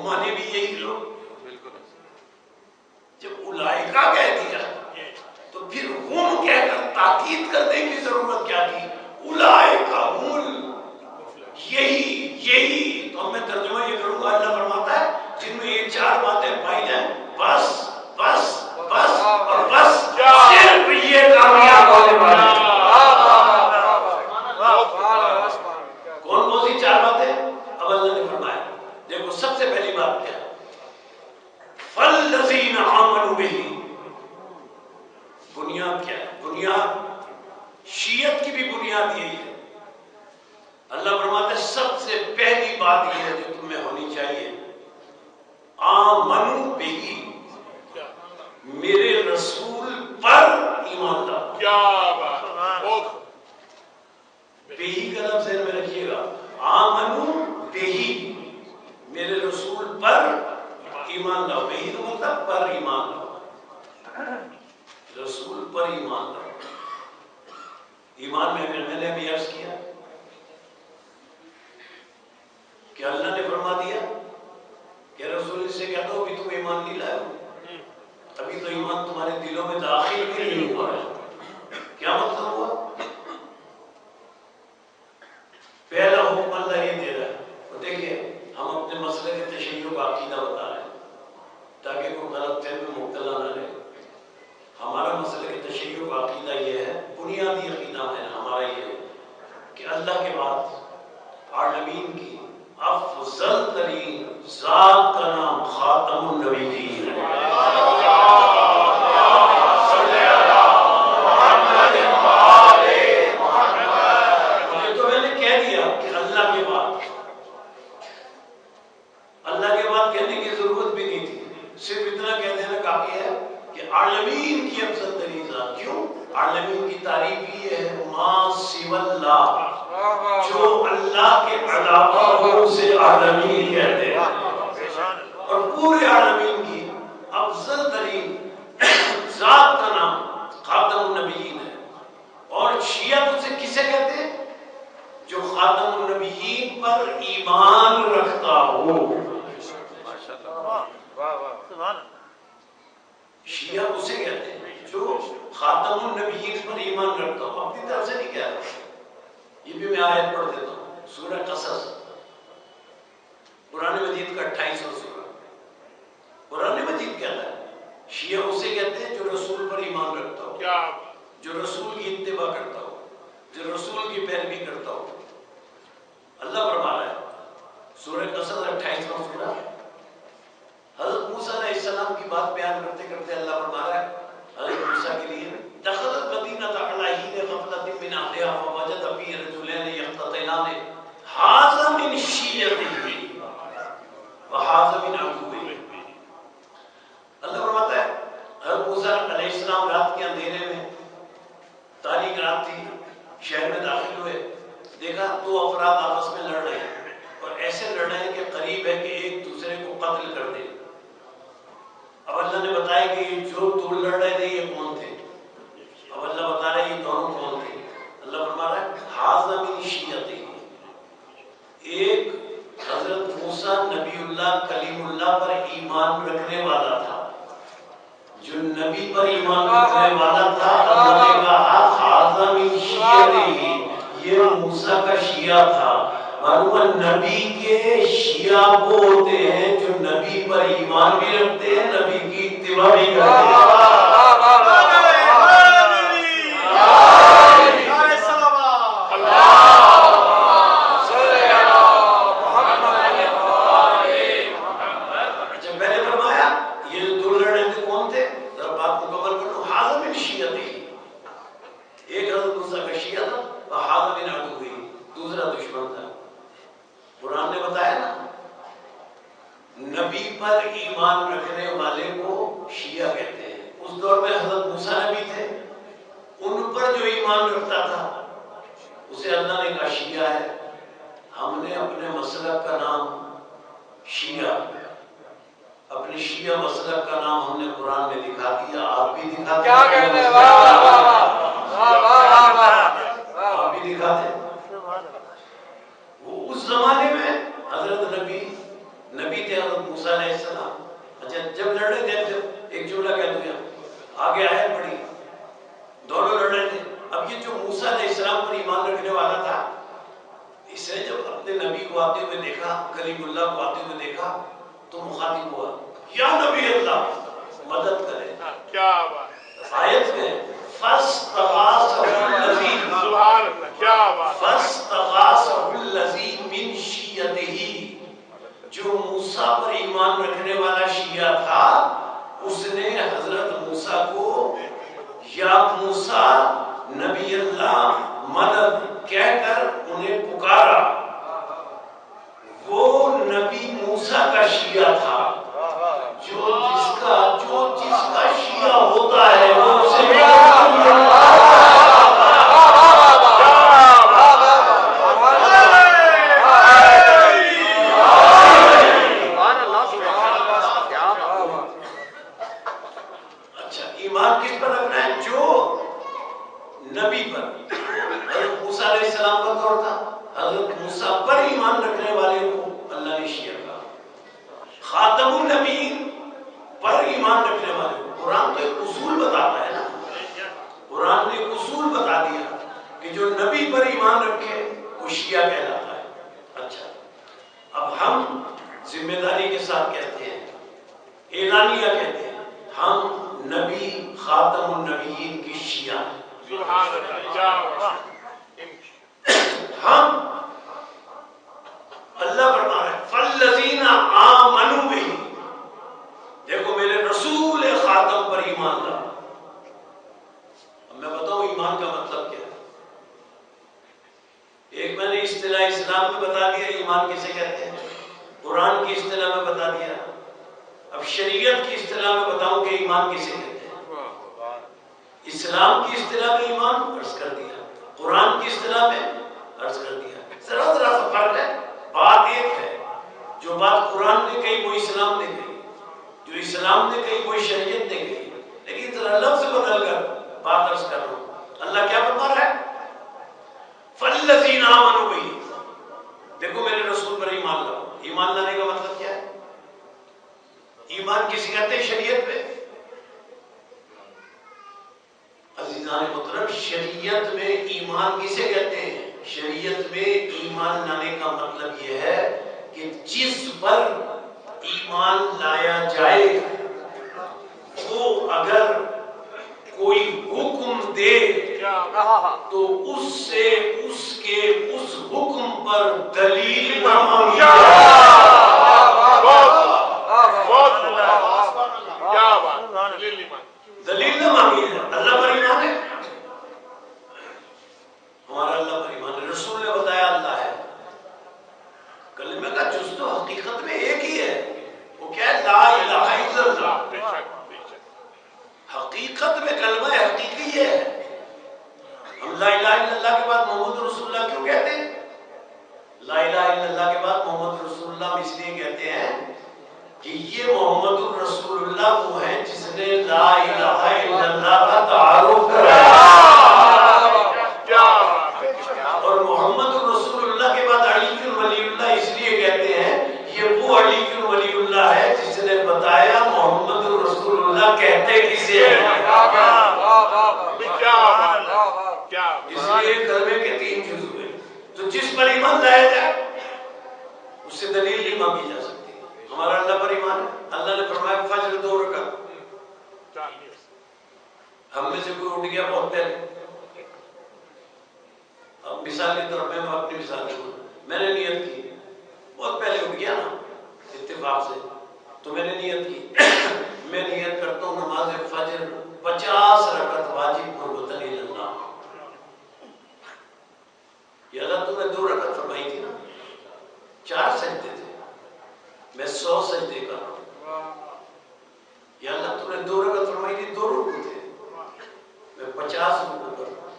[SPEAKER 1] معنی بھی یہی لوگ. جب اولئک کہہ دیا تو پھر ہم کہہ کر تاکید کرنے کی ضرورت کیا تھی؟ اولئک هم یہی. تو میں ترجمہ یہ کروں گا اللہ فرماتا ہے جن میں یہ 4 باتیں پائی جائیں بس اور بس صرف یہ کام شیعت کی بھی بنیاد یہی ہے. اللہ فرماتا ہے سب سے پہلی بات یہ ہے جو تمہیں ہونی چاہیے، آمنو بہی، میرے رسول پر ایمان لاؤ.
[SPEAKER 3] کیا بات،
[SPEAKER 1] بہی کا لفظ ذہن میں رکھیے گا. آمنو بہی، میرے رسول پر ایمان لاؤ. بہی کا مطلب پر ایمان لاؤ، رسول پر ایمان لاؤ. ایمان میں نے بھی عرض کیا کہ اللہ نے فرما دیا کہ رسول سے کہتا ہو کہ تم ایمان نہیں لائے ہو، ابھی تو ایمان تمہارے دلوں میں داخل بھی نہیں ہوا ہے. کیا مطلب ہوا؟ پہلا حکم اللہ یہ دے رہا ہے. اور دیکھیے ہم اپنے مسئلے کے تشیع کا عقیدہ بتا رہے ہیں تاکہ کوئی غلط فہمی میں مبتلا نہ رہے. ہمارا مسئلے کے تشیع کا عقیدہ یہ ہے، بنیادی عقیدہ ہے ہمارا یہ ہے کہ اللہ کے بعد عالمین کی افضل ترین ذات کا نام خاتم النبیین ہے. یہ تو میں نے کہہ دیا کہ اللہ کے بعد کہنے کی ضرورت بھی نہیں تھی، صرف اتنا کہہ دینا کافی ہے کہ عالمین کی افضل ترین ذات. کیوں؟ عالمین کی تعریف یہ ہے ما سوى اللہ، جو اللہ کے علاوہ ہو اسے عالمین کہتے ہیں. اور پورے عالمین کی افضل ترین ذات کا نام خاتم النبیین ہے. اور شیعہ اسے کسے کہتے ہیں؟ جو خاتم النبیین پر ایمان رکھتا ہو. شیعہ اسے کہتے ہیں جو خاتم النبیین پر ایمان رکھتا ہو. اپنی طرف سے نہیں کہہ رہا، یہ بھی میں آیت پڑھ دیتا ہوں، سورہ قصص، قرآن مجید کا 28واں سورہ. قرآن مجید کہتا ہے شیعہ اسے کہتے ہیں جو رسول پر ایمان رکھتا ہو، جو رسول کی اتباع کرتا ہو، جو رسول کی پیروی کرتا ہو. اللہ فرما رہا ہے سورہ قصص 28واں سورہ، حضرت موسیٰ علیہ السلام کی بات بیان کرتے کرتے اللہ فرما رہا ہے حضرت موسیٰ کے لیے، دخل المدینہ علی حین غفلۃ من اہلہا فوجد فیہا رجلین یقتتلان ھذا من شیعتہ وھذا من عدوہ. اللہ فرماتا ہے حضرت موسیٰ علیہ السلام رات کے اندھیرے میں، تاریک رات تھی، شہر میں داخل ہوئے، دیکھا دو افراد آپس میں لڑ رہے ہیں، اور ایسے لڑ رہے ہیں کہ قریب ہے کہ ایک دوسرے کو قتل کر دے. اب اللہ نے بتایا کہ جو دو لڑ رہے تھے یہ کون تھے. اب اللہ بتا رہے ہیں یہ دونوں کون تھے. اللہ فرما رہا ہے ھذا من شیعتہ، ایک حضرت موسیٰ نبی اللہ کلیم اللہ پر ایمان رکھنے والا تھا. جو نبی پر ایمان رکھنے والا تھا، اللہ نے کہا ھذا من شیعتہ، یہ موسیٰ کا شیعہ تھا. معلوم نبی کے شیعہ وہ ہوتے ہیں جو نبی پر ایمان بھی رکھتے ہیں، نبی کی اتباع بھی کرتے ہیں. جب میں نے فرمایا یہ دو لڑنے تھے کون تھے، ذرا بات مکمل کر لو. ھذا من شیعتہ، ایک حضرت موسیٰ کا شیعہ تھا، وھذا من عدوہ، دوسرا دشمن تھا. قرآن نے بتایا نا نبی پر ایمان رکھنے والے کو شیعہ کہتے ہیں. اس دور میں حضرت موسیٰ نبی تھے، ان پر جو ایمان رکھتا تھا اسے اللہ نے کہا شیعہ ہے. ہم نے اپنے مسلک کا نام شیعہ، اپنے شیعہ مسلک کا نام ہم نے قرآن میں دکھا دیا. آپ بھی دکھا دیں، آپ بھی دکھا دیں. وہ اس زمانے میں حضرت نبی تھے حضرت موسیٰ علیہ السلام. اچھا جب لڑ رہے تھے، ایک جملہ کہہ دیا، آگے آیت پڑھی، دونوں لڑ رہے تھے. اب یہ جو موسیٰ علیہ السلام پر ایمان رکھنے والا تھا، اس نے جب اپنے نبی کو آتے ہوئے دیکھا، کلیم اللہ کو آتے ہوئے دیکھا، تو مخاطب ہوا یا نبی اللہ مدد کرے.
[SPEAKER 3] کیا بات،
[SPEAKER 1] آیت میں فاستغاثہ الذی،
[SPEAKER 3] سبحان اللہ، کیا بات،
[SPEAKER 1] فاستغاثہ الذی من شیعتہ، جو موسیٰ پر ایمان رکھنے والا شیعہ تھا، اس نے حضرت موسیٰ کو یا موسیٰ نبی اللہ نبی موسیٰ کا شیعہ تھا، جو جس کا شیعہ ہوتا ہے وہ اچھا ایمان کس پر رکھنا ہے؟ جو نبی پر. حضرت موسیٰ علیہ السلام کا دور تھا، حضرت موسیٰ پر ایمان رکھنے والے کو اللہ نے شیعہ کہا. خاتم النبیین پر ایمان رکھنے والے کو قرآن تو ایک اصول بتاتا ہے نا، قرآن نے ایک اصول بتا دیا کہ جو نبی پر ایمان رکھے وہ شیعہ کہلاتا ہے. اچھا اب ہم ذمہ داری کے ساتھ کہتے ہیں، اعلانیہ کہتے ہیں، ہم نبی خاتم النبیین کی شیعہ ہیں.
[SPEAKER 3] سبحان اللہ.
[SPEAKER 1] ہم اللہ فرما رہے ہیں فالذین آمنوا بہ، دیکھو میرے رسول خاتم پر ایمان لا. اب میں بتاؤں ایمان کا مطلب کیا ہے. ایک میں نے اصطلاح اسلام میں بتا دیا ایمان کسے کہتے ہیں، قرآن کی اصطلاح میں بتا دیا. اب شریعت کی اصطلاح میں بتاؤں کہ ایمان کسے کہتے ہیں. اسلام کی اصطلاح میں ایمان عرض کر دیا، قرآن کی اصطلاح میں عرض کر دیا. ذرا سا فرق ہے. بات ایک ہے، جو بات قرآن نے کہی وہ اسلام نے کہی، جو اسلام نے کہی وہ شریعت نے کہی، لیکن ذرا لفظ بدل کر بات عرض کر رہا ہوں. اللہ کیا فرما رہا ہے؟ فالذین آمنوا بہ، دیکھو میرے رسول پر ایمان لاؤ. ایمان لانے کا مطلب کیا ہے؟ ایمان کسی کہتے ہیں شریعت پہ. عزیزان محترم شریعت میں ایمان کسے کہتے ہیں؟ شریعت میں ایمان لانے کا مطلب یہ ہے کہ جس پر ایمان لایا جائے وہ اگر کوئی حکم دے تو اس سے اس کے اس حکم پر دلیل نہ مانگی جائے. دلیل نہ مانگی جائے. اللہ پر ایمان ہے، ہمارا اللہ پر ایمان ہے. رسول نے بتایا اللہ ہے. کلمہ کا جز تو حقیقت میں ایک ہی ہے، وہ کیا ہے؟ لا الہ الا اللہ. حقیقت میں کلمہ حقیقی ہے. ہم لا الہ الا اللہ کے بعد محمد رسول اللہ کیوں کہتے ہیں؟ لا الہ الا اللہ کے بعد محمد رسول اللہ اس لیے کہتے ہیں کہ یہ محمد الرسول اللہ وہ ہے جس نے لا الہ الا اللہ کا تعارف کرایا. اور محمد الرسول اللہ کے بعد علی ولی اللہ اس لیے کہتے ہیں یہ وہ علی ولی اللہ ہے جس نے بتایا محمد الرسول اللہ کہتے کسے ہیں. اس لیے کلمے کے 3 جز ہوئے. تو جس پر ایمان لایا جائے اس سے دلیل نہیں مانگی جا سکتی. ہمارا اللہ پر ایمان ہے. اللہ نے فرمایا فجر 2 رکعت. ہم میں سے کوئی اٹھ گیا بہت پہلے. اب مثال کی طرف میں اپنی مثال دوں. میں نے نیت کی بہت پہلے اٹھ گیا نا اتفاق سے، تو میں نے نیت کی میں نیت کرتا ہوں نماز فجر 50 رکعت واجب قربتاً اللہ. یا اللہ تم نے 2 رکعت فرمائی تھی نا، 4 سجدے تھے، میں 100 سجدے کر رہا ہوں. یا اللہ تم نے 2 رکعت فرمائی تھی، 2 رکوع تھے، میں 50 رکوع کر رہا ہوں.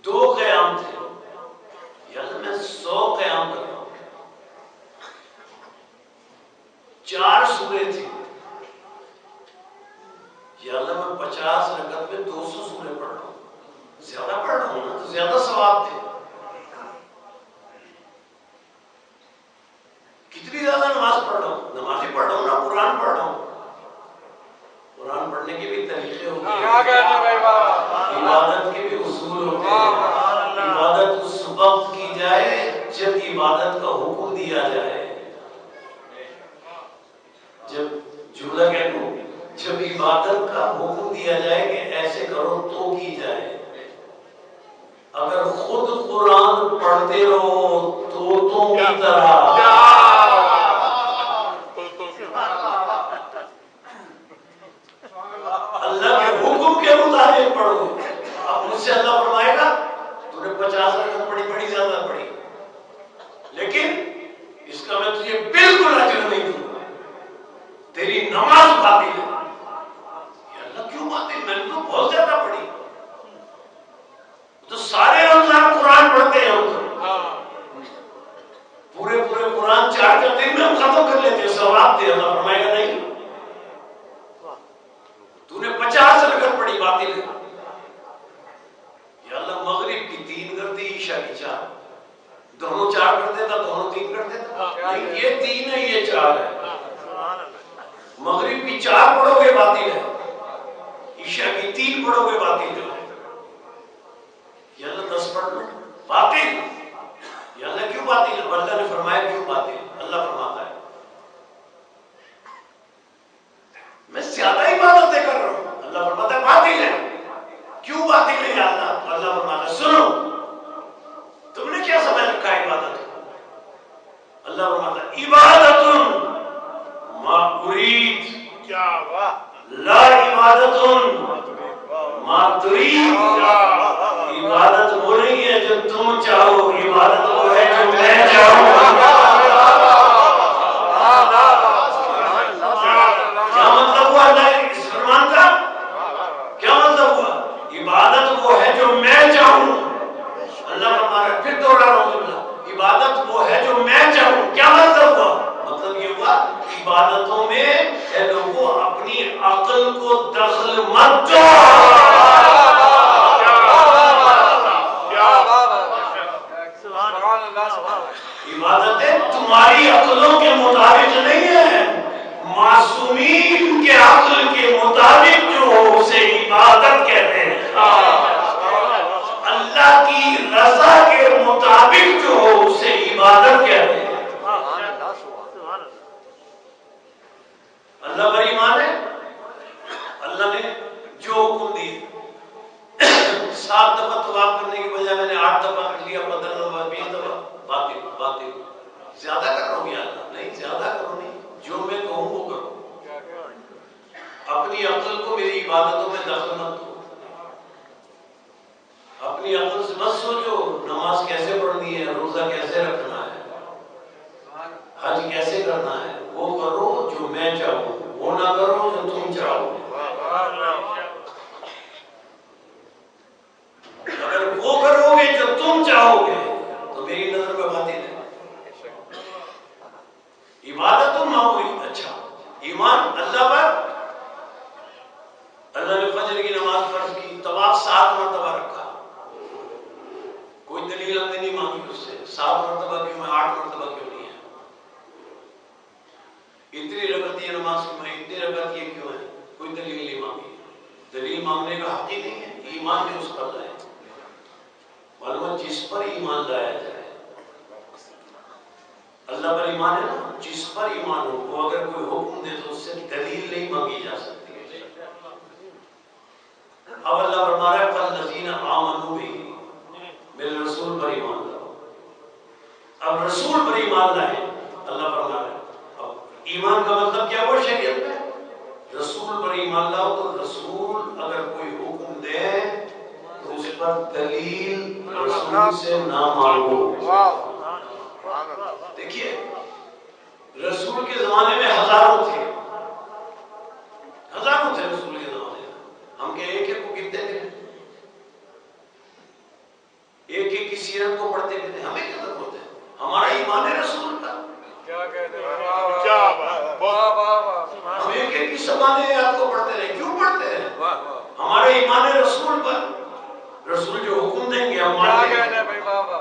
[SPEAKER 1] 2 قیام تھے، یا اللہ میں 100 قیام کر رہا ہوں. 4 سورے تھی، یا اللہ میں 50 رکعت میں 200 سورے پڑھ رہا ہوں. زیادہ پڑھ رہا ہوں نا تو زیادہ ثواب تھے. کتنی زیادہ نماز پڑھ رہا ہوں، نماز ہی پڑھ رہا ہوں نا، قرآن پڑھ رہا ہوں. قرآن پڑھنے کے بھی طریقے ہوتے ہیں، عبادت کے بھی اصول ہوتے ہیں. عبادت اس وقت کی جائے جب عبادت کا حکم دیا جائے. جب جملہ کہہ دوں، جب عبادت کا حکم دیا جائے کہ ایسے کرو تو کی جائے. اگر خود قرآن پڑھتے رہو طوطوں کی طرح اللہ کے حکم کے مطابق پڑھو. اب مجھ سے اللہ فرمائے گا تو نے 50 رکعت پڑھی، بڑی زیادہ پڑھی، لیکن باطل. یا اللہ کیوں باطل؟ اب اللہ نے فرمایا کیوں باطل. اللہ فرماتا ہے میں زیادہ عبادتیں کر رہا ہوں. اللہ فرماتا ہے باطل ہے. کیوں باطل ہے یا اللہ؟ تو اللہ فرماتا ہے سنو تم نے کیا سمجھ رکھا ہے عبادت کو؟ اللہ فرماتا ہے عبادت ما اريد لا عبادت ما تريد. عبادت وہ نہیں ہے جو تم چاہو، عبادت وہ ہے جو میں چاہوں. کیا مطلب ہوا اللہ اس فرمان کا؟ کیا مطلب ہوا؟ عبادت وہ ہے جو میں چاہوں. اللہ فرما رہا ہے پھر دوہرا رہا ہوں جملہ، عبادت وہ ہے جو میں چاہوں. کیا مطلب ہوا؟ مطلب یہ ہوا عبادتوں میں اے لوگوں اپنی عقل کو دخل مت دو. عبادتیں تمہاری عقلوں کے مطابق نہیں ہیں، معصومین کے عقل کے مطابق جو ہو اسے عبادت کہتے ہیں. اللہ کی رضا کے مطابق جو ہو اسے عبادت کہتے ہیں. اللہ پر ایمان ہے. اللہ نے جو حکم دیے 7 دفعہ طواف کرنے کی بجائے میں نے 8 دفعہ کر لیا، 15 دفعہ 20 دفعہ. باطل باطل. زیادہ کر رہا ہوں یا اللہ؟ نہیں زیادہ کرو نہیں، جو میں کہوں وہ کرو. اپنی عقل کو میری عبادتوں میں دخل مت دو. اپنی عقل سے مت سوچو نماز کیسے پڑھنی ہے، روزہ کیسے رکھنا ہے، حج کیسے کرنا ہے. وہ کرو جو میں چاہوں، وہ نہ کرو جو تم چاہو. اگر وہ کرو گے جو تم چاہو گے تو میری نظر میں باطل ہے. عبادت معمولی. اچھا ایمان اللہ پر. اللہ نے فجر کی نماز فرض کی، طواف 7 مرتبہ رکھا. کوئی دلیل ہم نے نہیں مانگی اس سے. 7 مرتبہ کیوں ہے، 8 مرتبہ کیوں نہیں ہے؟ اتنی رکعت یہ نماز میں اتنی رکعت یہ کیوں ہے؟ کوئی دلیل نہیں مانگی. دلیل مانگنے کا حق ہی نہیں ہے. ایمان بھی اس پر لائے. معلوم جس پر ایمان لایا جائے، اللہ پر ایمان ہے نا، جس پر ایمان ہو وہ اگر کوئی حکم دے تو اس سے دلیل نہیں مانگی جا سکتی. اب اللہ فرما رہا ہے فالذین آمنوا بہ، میرے رسول پر ایمان لاؤ. اب رسول پر ایمان لائے. اللہ فرما رہا ہے اب ایمان کا مطلب کیا ہوا شریعت میں؟ رسول پر ایمان لاؤ. تو رسول اگر کوئی حکم دے تو اس پر دلیل رسول سے نہ مانگو. دیکھیے رسول کے زمانے میں ہزاروں تھے رسول کے زمانے میں. ہم کہ ایک ایک کو گنتے تھے، ایک ایک کی سیرت کو پڑھتے تھے. ہمیں کیا ضرورت ہوتا ہے؟ ہمارا ایمان ہے رسول کا. ہم ایک ایک کی زبانیں آپ کو پڑھتے رہے. کیوں پڑھتے ہیں؟ ہمارا ایمان ہے رسول پر. رسول جو حکم دیں گے ہم مانیں گے.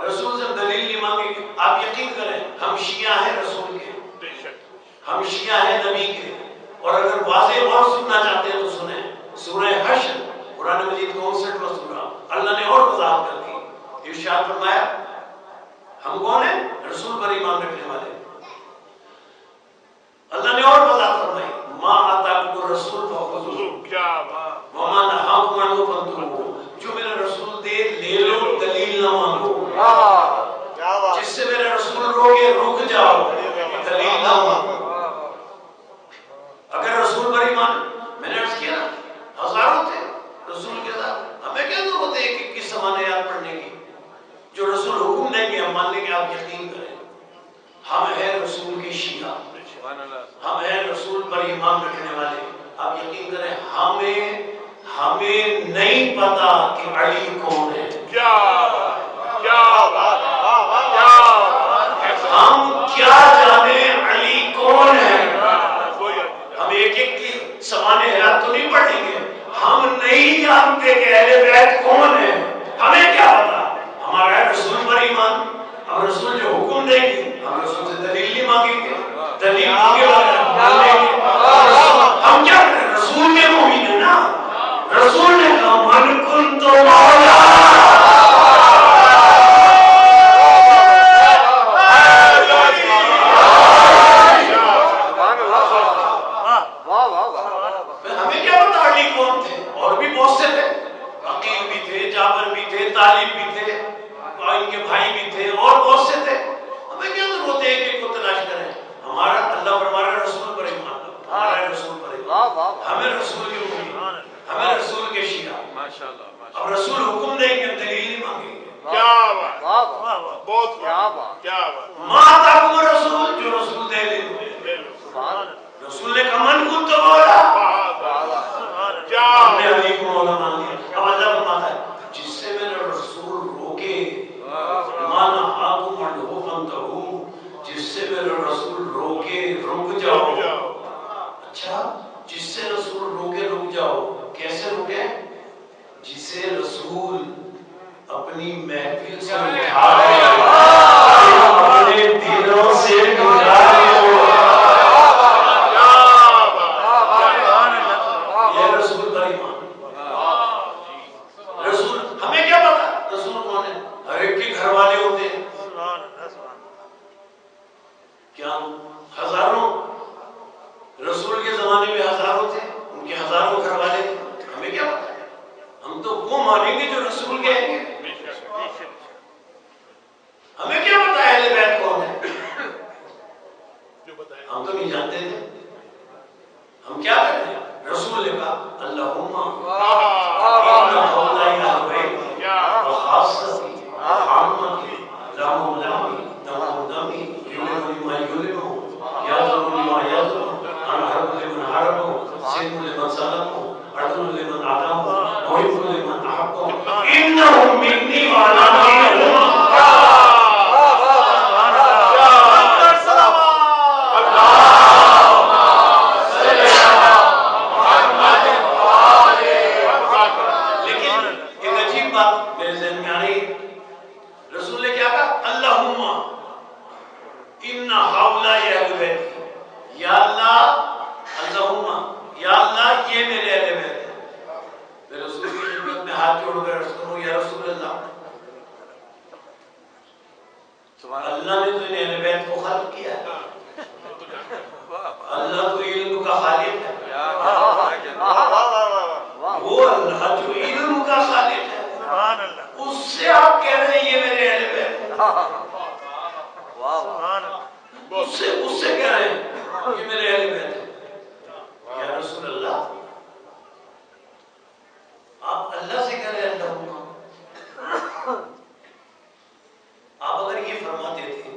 [SPEAKER 1] رسول سے دلیل نہیں مانگیں گے. آپ یقین کریں ہم شیعہ ہیں رسول کے، ہم شیعہ ہیں نبی کے. اور اگر واضح اور سننا چاہتے ہیں تو سنیں سورہ حشر قرآن مجید 59واں سورہ. اللہ نے اور وضاحت کر دی. ارشاد فرمایا ہم کون ہیں؟ رسول پر ایمان رکھنے والے. اللہ نے اور وضاحت فرمائی ما آتاکم الرسول فخذوہ وما نہاکم عنہ فانتہوا. جو میرا رسول دے لے لو، دلیل نہ مانگو. جس سے میرا رسول روکے رک جاؤ، دلیل نہ مانگو. اگر رسول پر ایمان، میں نے عرض کیا ہزاروں تھے رسول کے ساتھ. ہمیں کیا ضرورت ہے ایک کی سمانیات پڑھنے کی؟ جو رسول حکم دیں گے ہم مان لیں گے. آپ یقین کریں ہم ہیں رسول کے شیعہ، ہم ہیں رسول پر ایمان رکھنے والے. آپ یقین کریں ہمیں نہیں پتا کہ علی کون ہے. ہم کیا جانے علی کون ہے؟ ہم ایک ایک کی سوانح حیات تو نہیں پڑھیں گے. ہم نہیں جانتے کہ اہل بیت کون ہے. ہمیں کیا پتا؟ ہمارا ہے رسول پر ایمان. ہم رسول جو حکم دیں گے ہم رسول سے دلیل نہیں مانگیں گے. دلیل کے بعد ہم کیا کریں؟ رسول کے مومن ہیں نا. رسول نے کہا من کنت مولا طالب بھی تھے اور ان کے بھائی بھی تھے اور بہت سے تھے. ہمیں کیا ضرورت ہے کہ کو تلاش کریں؟ ہمارا اللہ پر ہمارا رسول پر ایمان، ہمارا رسول پر ایمان، ہمیں رسول کی امید، ہمیں رسول کے شیعہ.
[SPEAKER 2] ماشاءاللہ
[SPEAKER 1] اب رسول حکم دیں گے دلیل نہیں مانگیں گے.
[SPEAKER 3] کیا بات، بہت کیا بات.
[SPEAKER 1] ماں تاکم رسول، جو رسول دے لے رسول نے کہا من کن تو مولا، ہم نے علی کو مولا مان لیا. اب اللہ فرماتا ہے جس سے میرا رسول روکے، مانا حاکم انہو فانتہو، جس سے میرا رسول روکے رک جاؤ. اچھا جس سے رسول روکے رک جاؤ، کیسے روکے؟ جسے رسول اپنی محفل سے اٹھائے، اپنے دلوں سے گزارے. یہ رسول کا ایمان. رسول ہمیں کیا پتا رسول کون ہے؟ ہر ایک کے گھر والے ہوتے ہیں. کیا ہزاروں رسول کے زمانے میں ہزاروں تھے، ان کے ہزاروں گھر والے تھے. ہمیں کیا پتا؟ ہم تو وہ مانیں گے جو رسول کہیں گے. ہمیں کیا پتا اہل بیت کون ہے؟ ہم تو نہیں جانتے تھے. ہم کیا کرتے ہیں؟ رسول نے کہا اللہم ان هؤلاء اہل بیت وخاصتی وعامتی لهم لحمی دمهم دمی یلم لما یلم یعذر لما یعذر انا حرب لمن حرب سلم لمن سلم عدل لمن عدم محب لمن احب انہم منی وانا منہم. اللہ نے تو انہیں اہل بیت کو خلق کیا. اللہ تو علم کا خالق ہے. وہ اللہ جو علم کا خالق ہے، اس سے آپ کہہ رہے ہیں یہ میرے اہل بیت. اس سے کہہ رہے ہیں یہ میرے اہل بیت ہے. یا رسول اللہ آپ اللہ سے کہہ رہے ہیں اللہ. آپ اگر یہ فرماتے تھے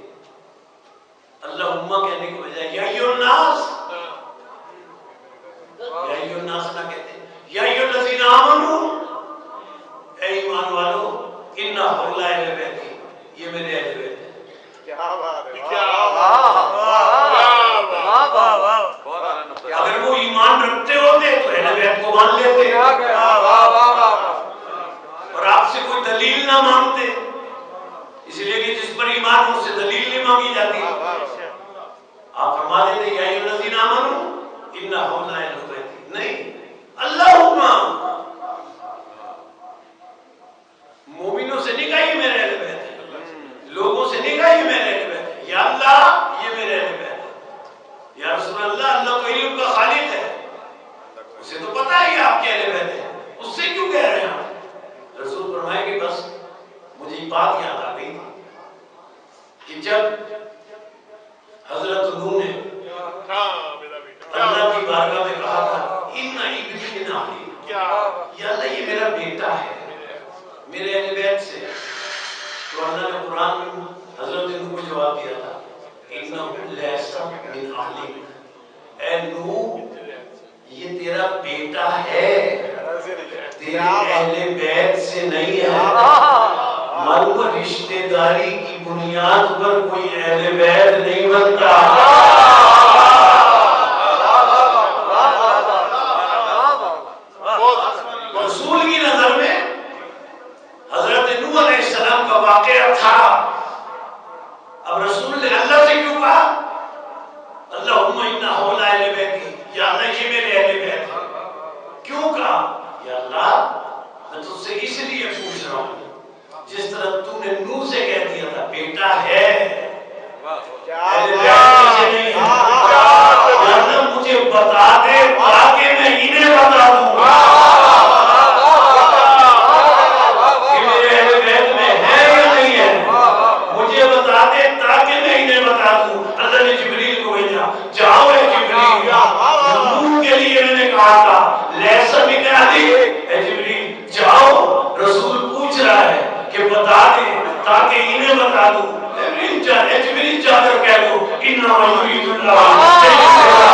[SPEAKER 1] اللہم کہنے کے بجائے یا ایھا الناس، یا ایھا الناس نہ کہتے یا ایھا الذین آمنوا، اے ایمان والو ان هؤلاء اہل بیتی، یہ میرے اہل بیت ہیں.
[SPEAKER 3] کیا بات ہے.
[SPEAKER 1] اگر وہ ایمان رکھتے ہوتے تو اہل بیت کو مان لیتے اور آپ سے کوئی دلیل نہ مانگتے، اس لیے کہ جس پر ایمان اس سے دلیل نہیں مانگی جاتی. آپ فرما دیتے یا ایھا الذین آمنوا ان هؤلاء اہل بیتی. نہیں، اللہم مومنوں سے نہیں کہا یہ میرے اہل بیت ہے، لوگوں سے نہیں کہا یہ میرے اہل بیت ہے. یا اللہ یہ میرے اہل بیت ہے. یا رسول اللہ اللہ تو علم کا خالق ہے، اسے تو پتا ہے یہ آپ کے اہل بیت ہے، اس سے کیوں کہہ رہے ہیں آپ؟ رسول فرمائے کہ بس مجھے یہ بات یاد آ گئی کہ جب حضرت نوح نے اللہ کی بارگاہ میں کہا تھا ان ابنی من اہلی، یا اللہ یہ میرا بیٹا ہے میرے اہل بیت سے، تو اللہ نے قرآن میں حضرت نوح کو جواب دیا تھا انہ لیس من اہلی، اے نوح یہ تیرا بیٹا ہے، تیرے اہل بیت سے نہیں ہے. معلوم رشتہ داری کی بنیاد پر کوئی اہل بیت نہیں بنتا. رسول کی نظر میں حضرت نوح علیہ السلام کا واقعہ تھا. اب رسول نے اللہ سے کیوں کہا اللہم ان هؤلاء اہل بیتی، یا اللہ یہ میرے اہل بیت ہے؟ کیوں کہا؟ یا اللہ میں تجھ سے اس لیے پوچھ رہا ہوں جس طرح تو نے نوح سے کہہ دیا تھا بیٹا ہے، اہل بیت سے نہیں ہے. یا اللہ مجھے بتا دے تاکہ میں انہیں بتا دوں کہ میرے اہل مجھے بتا دیں تاکہ انہیں بتا دوں. جبریل چادر کہہ دو انما یرید اللہ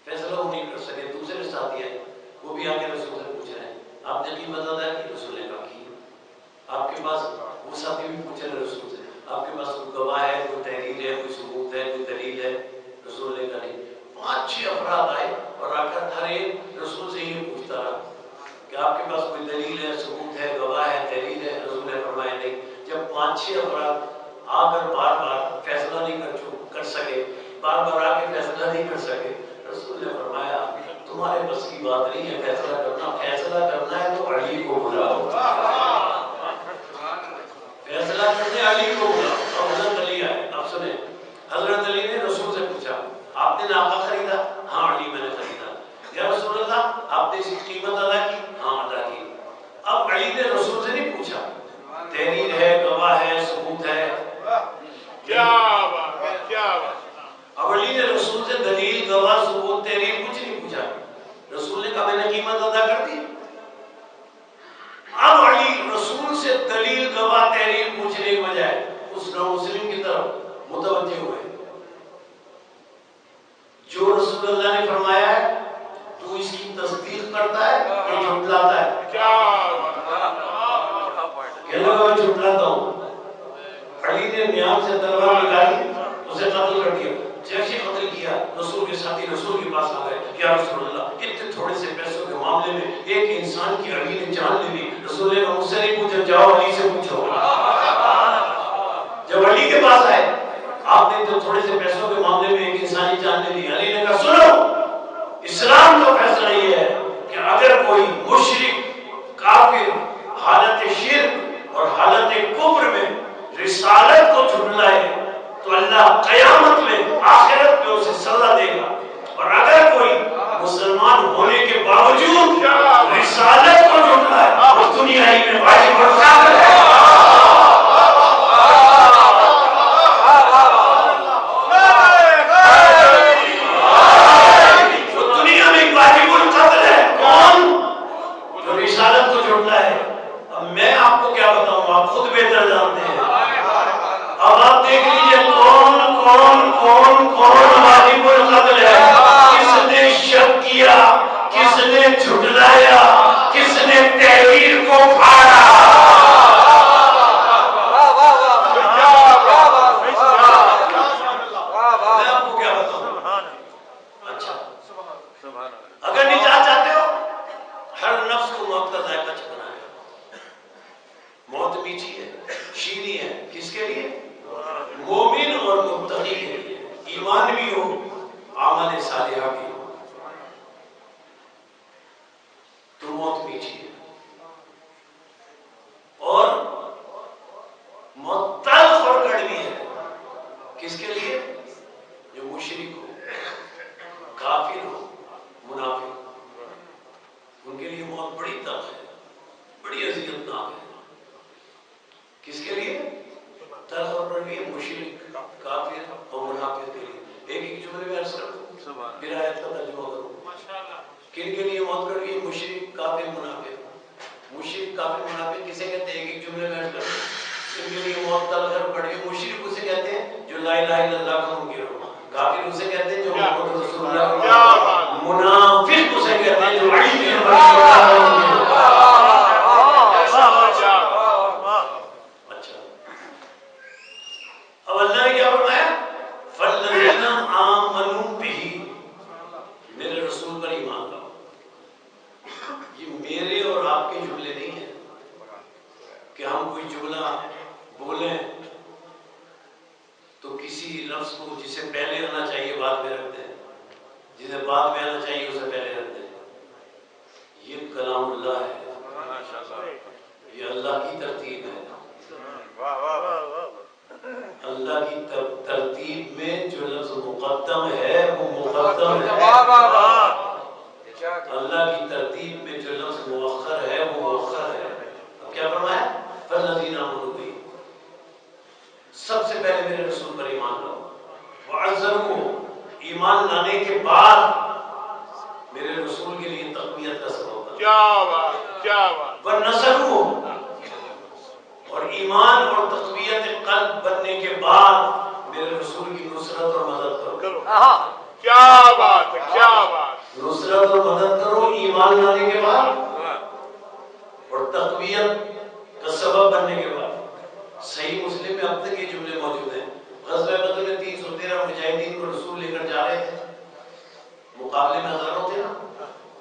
[SPEAKER 1] فیصلہ وہ نہیں کر سکے. دوسرے ساتھی آئے وہ بھی آ کے رسول تمہارے بس کی بات نہیں ہے فیصلہ کرنا. فیصلہ کرنا ہے تو علی کو بلاؤ. فیصلہ کرنے علی کو بلاؤ. اب حضرت علی آئے. اب سنیں, حضرت علی نے رسول سے پوچھا آپ نے ناقہ خریدا؟ ہاں علی میں نے خریدا. یا رسول اللہ آپ نے اس کی قیمت ادا کی؟ ہاں ادا کی. اب علی نے رسول سے نہیں پوچھا تحریر ہے, گواہ ہے, ثبوت ہے.
[SPEAKER 3] کیا بات ہے, کیا بات.
[SPEAKER 1] اب علی نے رسول سے دلیل, گواہ, ثبوت, تحریر کچھ نہیں پوچھا. رسول نے کہا میں نے قیمت ادا کر دی. اب علی رسول سے دلیل, گواہ, تحریر پوچھنے کے بجائے اس نو مسلم کی طرف متوجہ ہوئے. جو رسول اللہ نے فرمایا ہے تو اس کی تصدیق کرتا ہے یا جھٹلاتا ہے؟
[SPEAKER 3] کیا بات.
[SPEAKER 1] کہنے لگا میں جھٹلاتا ہوں. علی نے نیام سے تلوار نکالی, اسے قتل کر دیا. جیسے قتل کیا رسول کے ساتھی رسول کے پاس آ گئے. یا رسول اللہ اتنے تھوڑے سے پیسوں کے معاملے میں ایک انسان کی علی نے جان لے لی. رسول نے مجھ سے نہیں پوچھا, جاؤ علی سے پوچھو. جب علی کے پاس آئے آپ نے تو تھوڑے سے پیسوں کے معاملے میں ایک انسانی جان لے لی. علی نے کہا سنو, اسلام کا فیصلہ یہ ہے کہ اگر کوئی مشرک, کافر, حالت شرک اور حالت کفر میں رسالت کو جھٹلائے تو اللہ قیامت میں, آخرت میں اسے سزا دے گا. اور اگر کوئی مسلمان ہونے کے باوجود رسالت کو جھٹلائے اس دنیا ہی میں واجب اور کافر ہے. میں آپ کو کیا بتاؤں, آپ خود بہتر جانتے ہیں. اب آپ دیکھ لیجئے کون کون کون کون واجب القتل ہے. کس نے شک کیا, کس نے جھٹلایا, کس نے تحریر کو پھاڑا. میں آپ کو کیا بتاؤں. اچھا اگر نجات چاہتے ہو ہر نفس کو موت کا ذائقہ چکھنا ہے. موت میٹھی ہے, شیریں ہے. کس کے لیے؟ مومن اور متقی کے لیے. ایمان بھی ہو, عمل صالحہ بھی ہو تو موت میٹھی ہے. اور موت تلخ اور کڑوی ہے. کس کے لیے؟ جو مشرک ہو, کافر ہو, منافق, ان کے لیے موت بڑی تلخ ہے, بڑی اذیتناک ہے. کس کے لیے تلخ اور کڑوی ہے؟ مشرک, کافر اور منافق کے لیے. ایک جملے میں عرض کروں, پھر آیت کا ترجمہ کروں. کن کے لیے موت کڑوی ہے؟ مشرک, کافر, منافق. مشرک, کافر, منافق کسے کہتے ہیں؟ ایک جملے میں عرض کروں. ان کے لیے موت تلخ اور کڑوی. مشرک اسے کہتے ہیں جو لا الہ الا اللہ کا منکر ہو. کافر اسے کہتے ہیں جو محمد رسول اللہ کا. منافق اسے کہتے ہیں جو علی کے اب اللہ نے کیا فرمایا؟ فَالَّذِينَ آمَنُوا بِهِ, میرے رسول پر ایمان لاؤ. یہ میرے اور آپ کے جملے نہیں ہیں کہ ہم کوئی جملہ بولیں تو کسی لفظ کو جسے پہلے آنا چاہیے بعد میں رکھتے ہیں, جسے بعد میں آنا چاہیے اسے پہلے رکھتے ہیں. یہ کلام اللہ ہے, یہ اللہ کی ترتیب ہے. اللہ کی ترتیب میں جو لفظ مقدم ہے وہ مقدم ہے. اللہ کی ترتیب میں جو لفظ مؤخر ہے وہ مؤخر ہے. اب کیا فرمایا؟ فالذین آمنوا بہ, سب سے پہلے میرے رسول پر ایمان لاؤ. وعزروہ, ایمان لانے کے بعد میرے رسول کے لیے تقویت کا سبب بنا.
[SPEAKER 3] کیا بات, کیا بات.
[SPEAKER 1] ونصروہ, اور ایمان اور تقویت قلب بننے کے بعد میرے رسول کی نصرت اور مدد کرو.
[SPEAKER 3] کیا بات ہے, کیا بات.
[SPEAKER 1] نصرت اور مدد کرو ایمان لانے کے بعد اور تقویت کا سبب بننے کے بعد. صحیح مسلم میں اب تک یہ جملے موجود ہیں. غزوہ بدر میں 313 مجاہدین کو رسول لے کر جا رہے تھے, مقابلے میں ہزاروں تھے نا,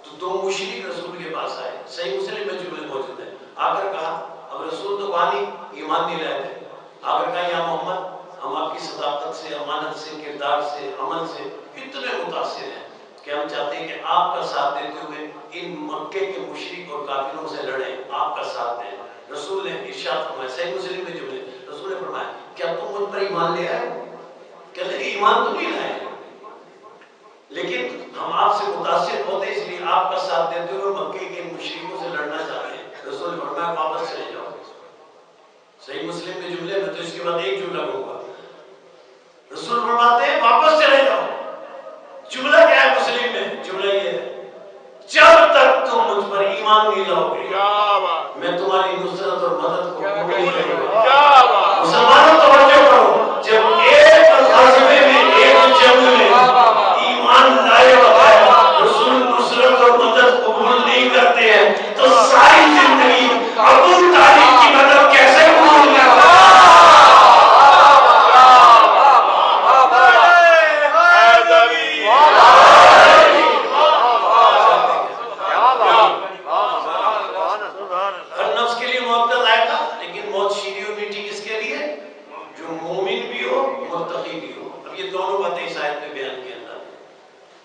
[SPEAKER 1] تو دو مشرک رسول کے پاس آئے. صحیح مسلم میں جملے موجود ہیں. آ کر کہا, اب رسول تو کہا نہیں, ایمان نہیں لائے تھے. آ کر کہا یا محمد ہم آپ کی صداقت سے, امانت سے, کردار سے, عمل سے اتنے متاثر ہیں, کہ ہم چاہتے ہیں کہ آپ کا ساتھ دیتے ہوئے ان مکے کے مشرک اور کافروں سے لڑیں، آپ کا ساتھ دیں۔ رسول نے ارشاد فرمایا، صحیح مسلم میں جملے، رسول نے فرمایا کیا تم مجھ پر ایمان لے آئے ہو؟ کہتے ہیں ایمان تو نہیں لائے، لیکن ہم آپ سے متاثر ہوتے اس لیے آپ کا ساتھ دیتے ہوئے مکے کے مشرکوں سے لڑنا چاہتے ہیں۔ رسول نے فرمایا واپس چلے جاؤ۔ صحیح مسلم میں جملے میں، تو اس کے بعد ایک جملہ کہوں گا، رسول فرماتے ہیں واپس چلے جاؤ۔ جملہ کیا ہے مسلم میں؟ جملہ یہ ہے جب تک تم مجھ پر ایمان نہیں لاؤ گے میں تمہاری نصرت اور مدد کو قبول نہیں کروں گا۔ مسلمانوں توجہ کرو، جب ایک غزوے میں ایک جنگ میں ایمان لائے بغیر رسول نصرت اور مدد قبول نہیں کرتے ہیں تو ساری زندگی ابو طالب کی مدد کیسے قبول کرتا ہے؟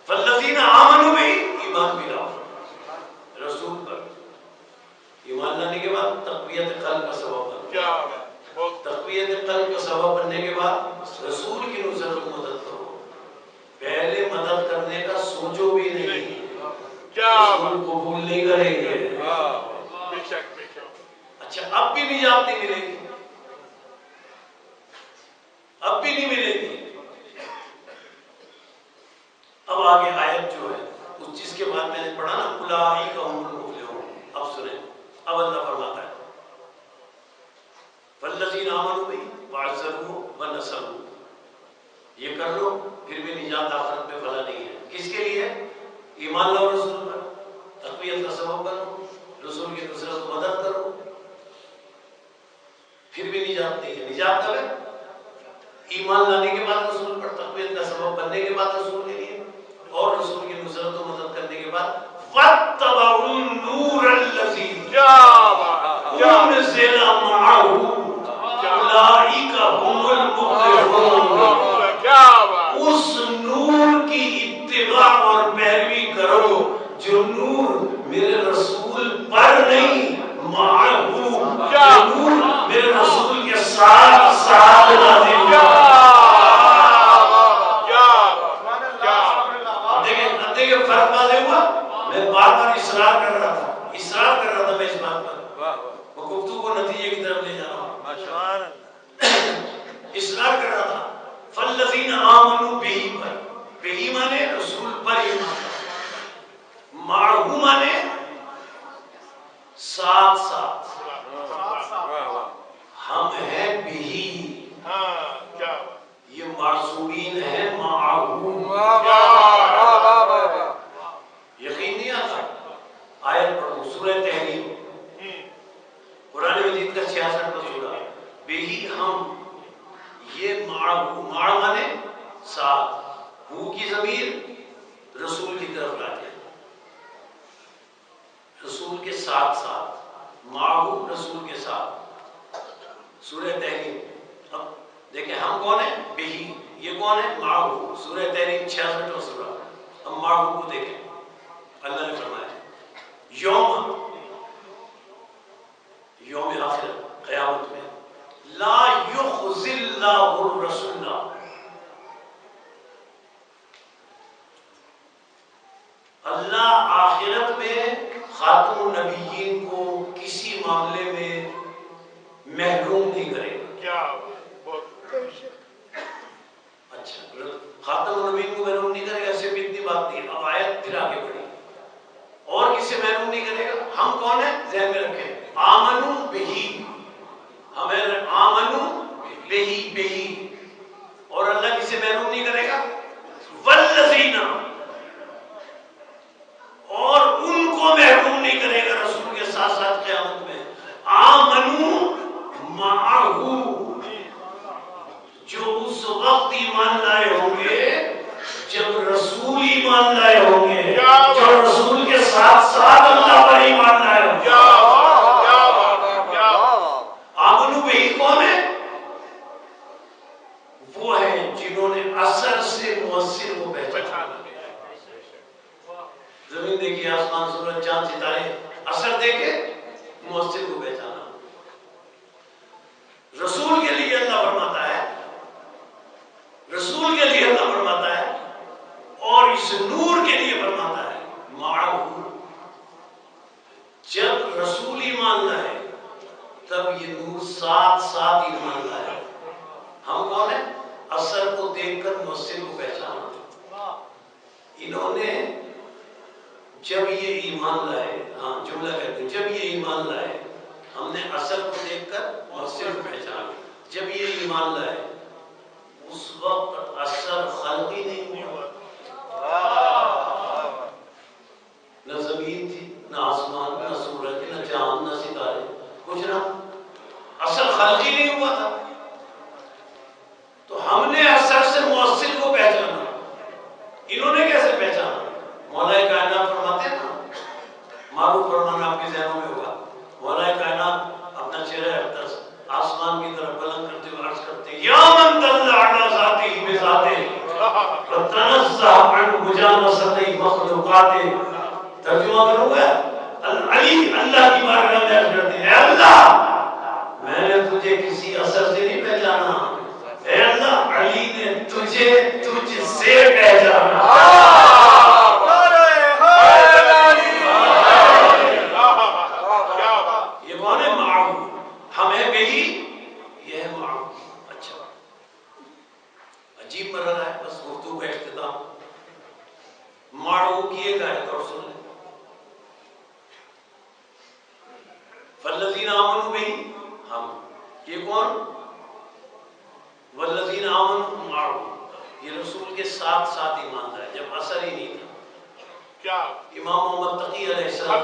[SPEAKER 1] فالذین آمنوا بھی ایمان بھی لاؤ رسول پر، ایمان لانے کے بعد تقویت قلب کا سبب بنو، تقویت قلب کا سبب بننے کے بعد رسول کی نصرت و مدد کرو۔ پہلے مدد کرنے کا سوچو بھی نہیں، رسول قبول نہیں کریں گے۔ اچھا اب بھی نجات نہیں ملے گی، اب بھی نہیں ملے گی۔ اب آگے آیت جو ہے اس چیز کے بعد میں نے پڑھا نا اولئک هم المفلحون، اب سنیں، اب اللہ فرماتا ہے فالذین آمنوا بہ وعزروہ ونصروہ، یہ کر لو پھر بھی نجات آخرت میں فلاح نہیں ہے۔ کس کے لیے؟ ایمان لاؤ رسول پر، تقویت کا سبب بنو، رسول کی نصرت و مدد کرو، پھر بھی نجات نہیں ہے۔ نجات کب ہے؟ ایمان لانے کے بعد رسول پر، تقویت کا سبب بننے کے بعد رسول کے لیے، اور رسول کی نصرت و مدد کرنے کے بعد وَاتَّبَعُوا النُّورَ الَّذِي أُنزِلَ مَعَهُ أُولَئِكَ هُمُ الْمُفْلِحُونَ۔ اس نور کی اتباع اور پیروی کرو جو نور میرے رسول پر نہیں، معہو، جو نور میرے رسول کے ساتھ ساتھ نازل ہوا۔ دیکھیں فرق واضح ہوا۔ میں بار بار اصرار کر رہا تھا میں اس بات پر، وہ گفتگو کو نتیجے کی طرف لے جا رہا ہوں، اصرار کر رہا تھا فالذین آمنوا بہ پر، بہ مانے رسول پر ایمان، معہو مانے ساتھ ساتھ، ہم ہیں بہ، یہ معصومین ہیں معہو۔ یقین نہیں آتا؟ آیت پڑھو سورہ تحریم، قرآن مجید کا 66واں سورہ، بہی ہم، یہ معہو، مع مانے ساتھ، ہو کی ضمیر رسول کی طرف لاتے ہیں، رسول کے ساتھ ساتھ، معہو رسول کے ساتھ، سورہ تحریم۔ اب دیکھیں ہم کون ہیں؟ بہی، یہ کون ہے؟ معہو، سورہ تحریم 66واں سورہ۔ ہم معہو کو دیکھیں، اللہ نے فرمایا یوم آخر قیامت میں لا یخزی اللہ الرسول، اللہ آخرت میں خاتم النبیین کو کسی معاملے میں محروم نہیں کرے گا۔ اچھا خاتم النبیین کو محروم نہیں کرے گا، صرف اتنی بات نہیں، اب آیت پھر آگے بڑھی، اور کسی محروم نہیں کرے گا۔ ہم کون ہیں؟ ذہن میں رکھیں، آمنو بہی، ہمیں آمنو بہی، بہی، اور اللہ کسی محروم نہیں کرے گا، والذین، اور ان کو محروم نہیں کرے گا رسول کے ساتھ ساتھ قیامت میں، آمنو معہو، جو اس وقت ایمان لائے ہوں گے جب رسول ایمان لائے ہوں گے، جو رسول کے ساتھ ساتھ اللہ پر ایمان لائے ہوں گے۔ آمنو بہی کون ہے؟ وہ ہیں جنہوں نے اثر سے مؤثر کو پہچانا، کہ آسمان سورج چاند ستارے اثر دے کے مؤثر کو پہچانا. رسول کے لیے اللہ فرماتا ہے، رسول کے لیے اللہ فرماتا ہے اور اس نور کے لیے فرماتا ہے معه. جب رسول ایمان لائے تب یہ نور ساتھ ساتھ ایمان لائے. ہم کون ہیں؟ اثر کو دیکھ کر مؤثر کو پہچانا. انہوں نے جب یہ ایمان لائے، ہاں جملہ کہتے ہیں، جب یہ ایمان لائے ہم نے اثر کو دیکھ کر مؤثر کو پہچانا. جب یہ ایمان لائے اس وقت اثر خلقی نہیں ہوا، نہ زمین تھی، نہ آسمان، نہ سورج، نہ چاند، نہ ستارے، کچھ نہ، اثر خلقی نہیں ہوا تھا. تو ہم نے اثر سے مؤثر کو پہچانا. انہوں نے کیسے پہچانا؟ مولا کائنات فرماتے ہیں نا، معروف فرمان آپ کے ذہنوں میں ہوگا. مولا کائنات اپنا چہرہ اقدس آسمان کی طرف بلند کرتے ہوئے عرض کرتے ہیں یا من دل علی ذاتہ بذاتہ وتنزہ عن مجانسۃ مخلوقات. ترجمہ کروں گا، العلی اللہ کی بارگاہ میں عرض کرتے ہیں اے اللہ میں نے تجھے کسی اثر سے نہیں پہچانا، اے اللہ علی نے تجھے تجھ سے پہچانا. عجیب مرحلہ ہے. بس گفتگو کا اختتام معو کیے گا ہے اور سن لیں. فالذین آمنوا بہ، ہم یہ کون؟ والذین آمنوا معو، یہ رسول کے ساتھ ساتھ ایمان لائے جب اثر ہی نہیں تھا.
[SPEAKER 3] کیا
[SPEAKER 1] امام محمد تقی علیہ السلام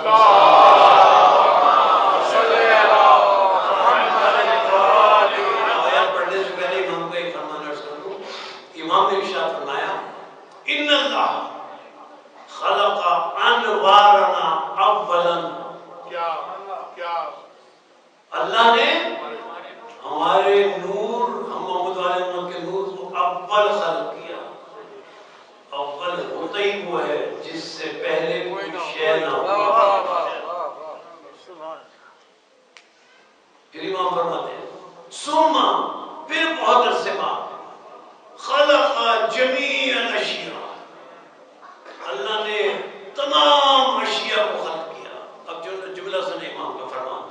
[SPEAKER 1] پڑھنے سے پہلے امام کو ایک فرمان عرض کر دوں. امام نے ارشاد فرمایا ان اللہ خلق انوارنا اولا.
[SPEAKER 3] کیا
[SPEAKER 1] اللہ نے ہمارے نور، ہم محمد والے امت کے نور کو اول خلق کیا. اول ہوتا ہی وہ ہے جس سے پہلے کوئی شے نہ ہو. پھر امام فرماتے ہیں ثم، پھر بہت عرصے بعد خلق جمیع الاشیاء، اللہ نے تمام اشیاء کو خلق کیا. اب جو جملہ سنے امام کا فرمان،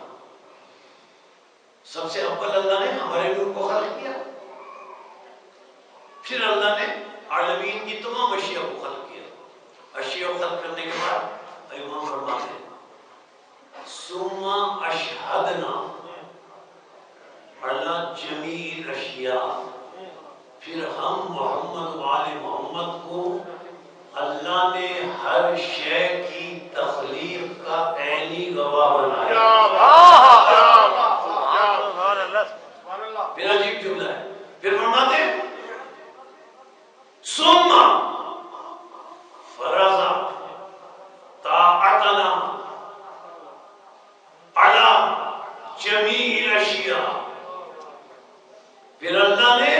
[SPEAKER 1] سب سے اول اللہ نے ہمارے نور کو خلق کیا، پھر اللہ نے عالمین کی تمام اشیاء کو خلق کیا. اشیاء کو خلق کرنے کے بعد امام فرماتے ہیں ثم اشہدنا علی جمیع الاشیاء، پھر ہم محمد وآل محمد کو اللہ نے ہر شے کی تخلیق کا عینی گواہ بنایا. پھر عجیب جملہ ہے. پھر فرماتے ہیں ثم فرض طاعتنا علی جمیع الاشیاء، پھر اللہ نے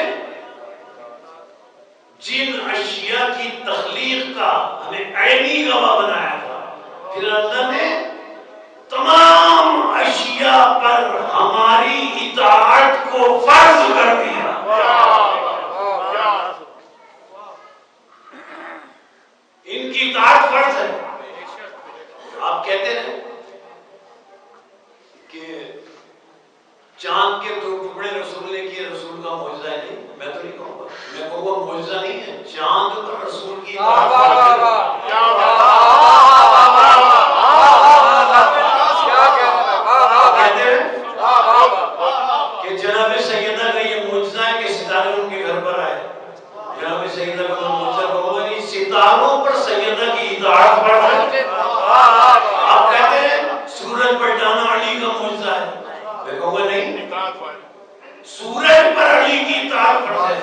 [SPEAKER 1] جن اشیاء کی تخلیق کا ہمیں عینی گواہ بنایا تھا، پھر اللہ نے تمام اشیاء پر ہماری اطاعت کو فرض کر دیا. ان کی اطاعت فرض ہے. آپ کہتے ہیں کہ چاند کے دو ٹکڑے رسول نے کیے، رسول کا معجزہ ہے. نہیں، میں تو نہیں کہوں گا، میں کہوں گا معجزہ نہیں ہے، چاند پر رسول کی کہ جناب سیدہ کا یہ معجزہ ہے کہ ستارے ان کے گھر پر آئے. جناب سیدہ کا معجزہ کہوں گا نہیں، ستاروں پر سیدہ کی اطاعت فرض ہے. آپ کہتے ہیں سورج پر جانا علی کا معجزہ ہے، میں کہوں گا نہیں، سورج پر علی کی اطاعت فرض ہے.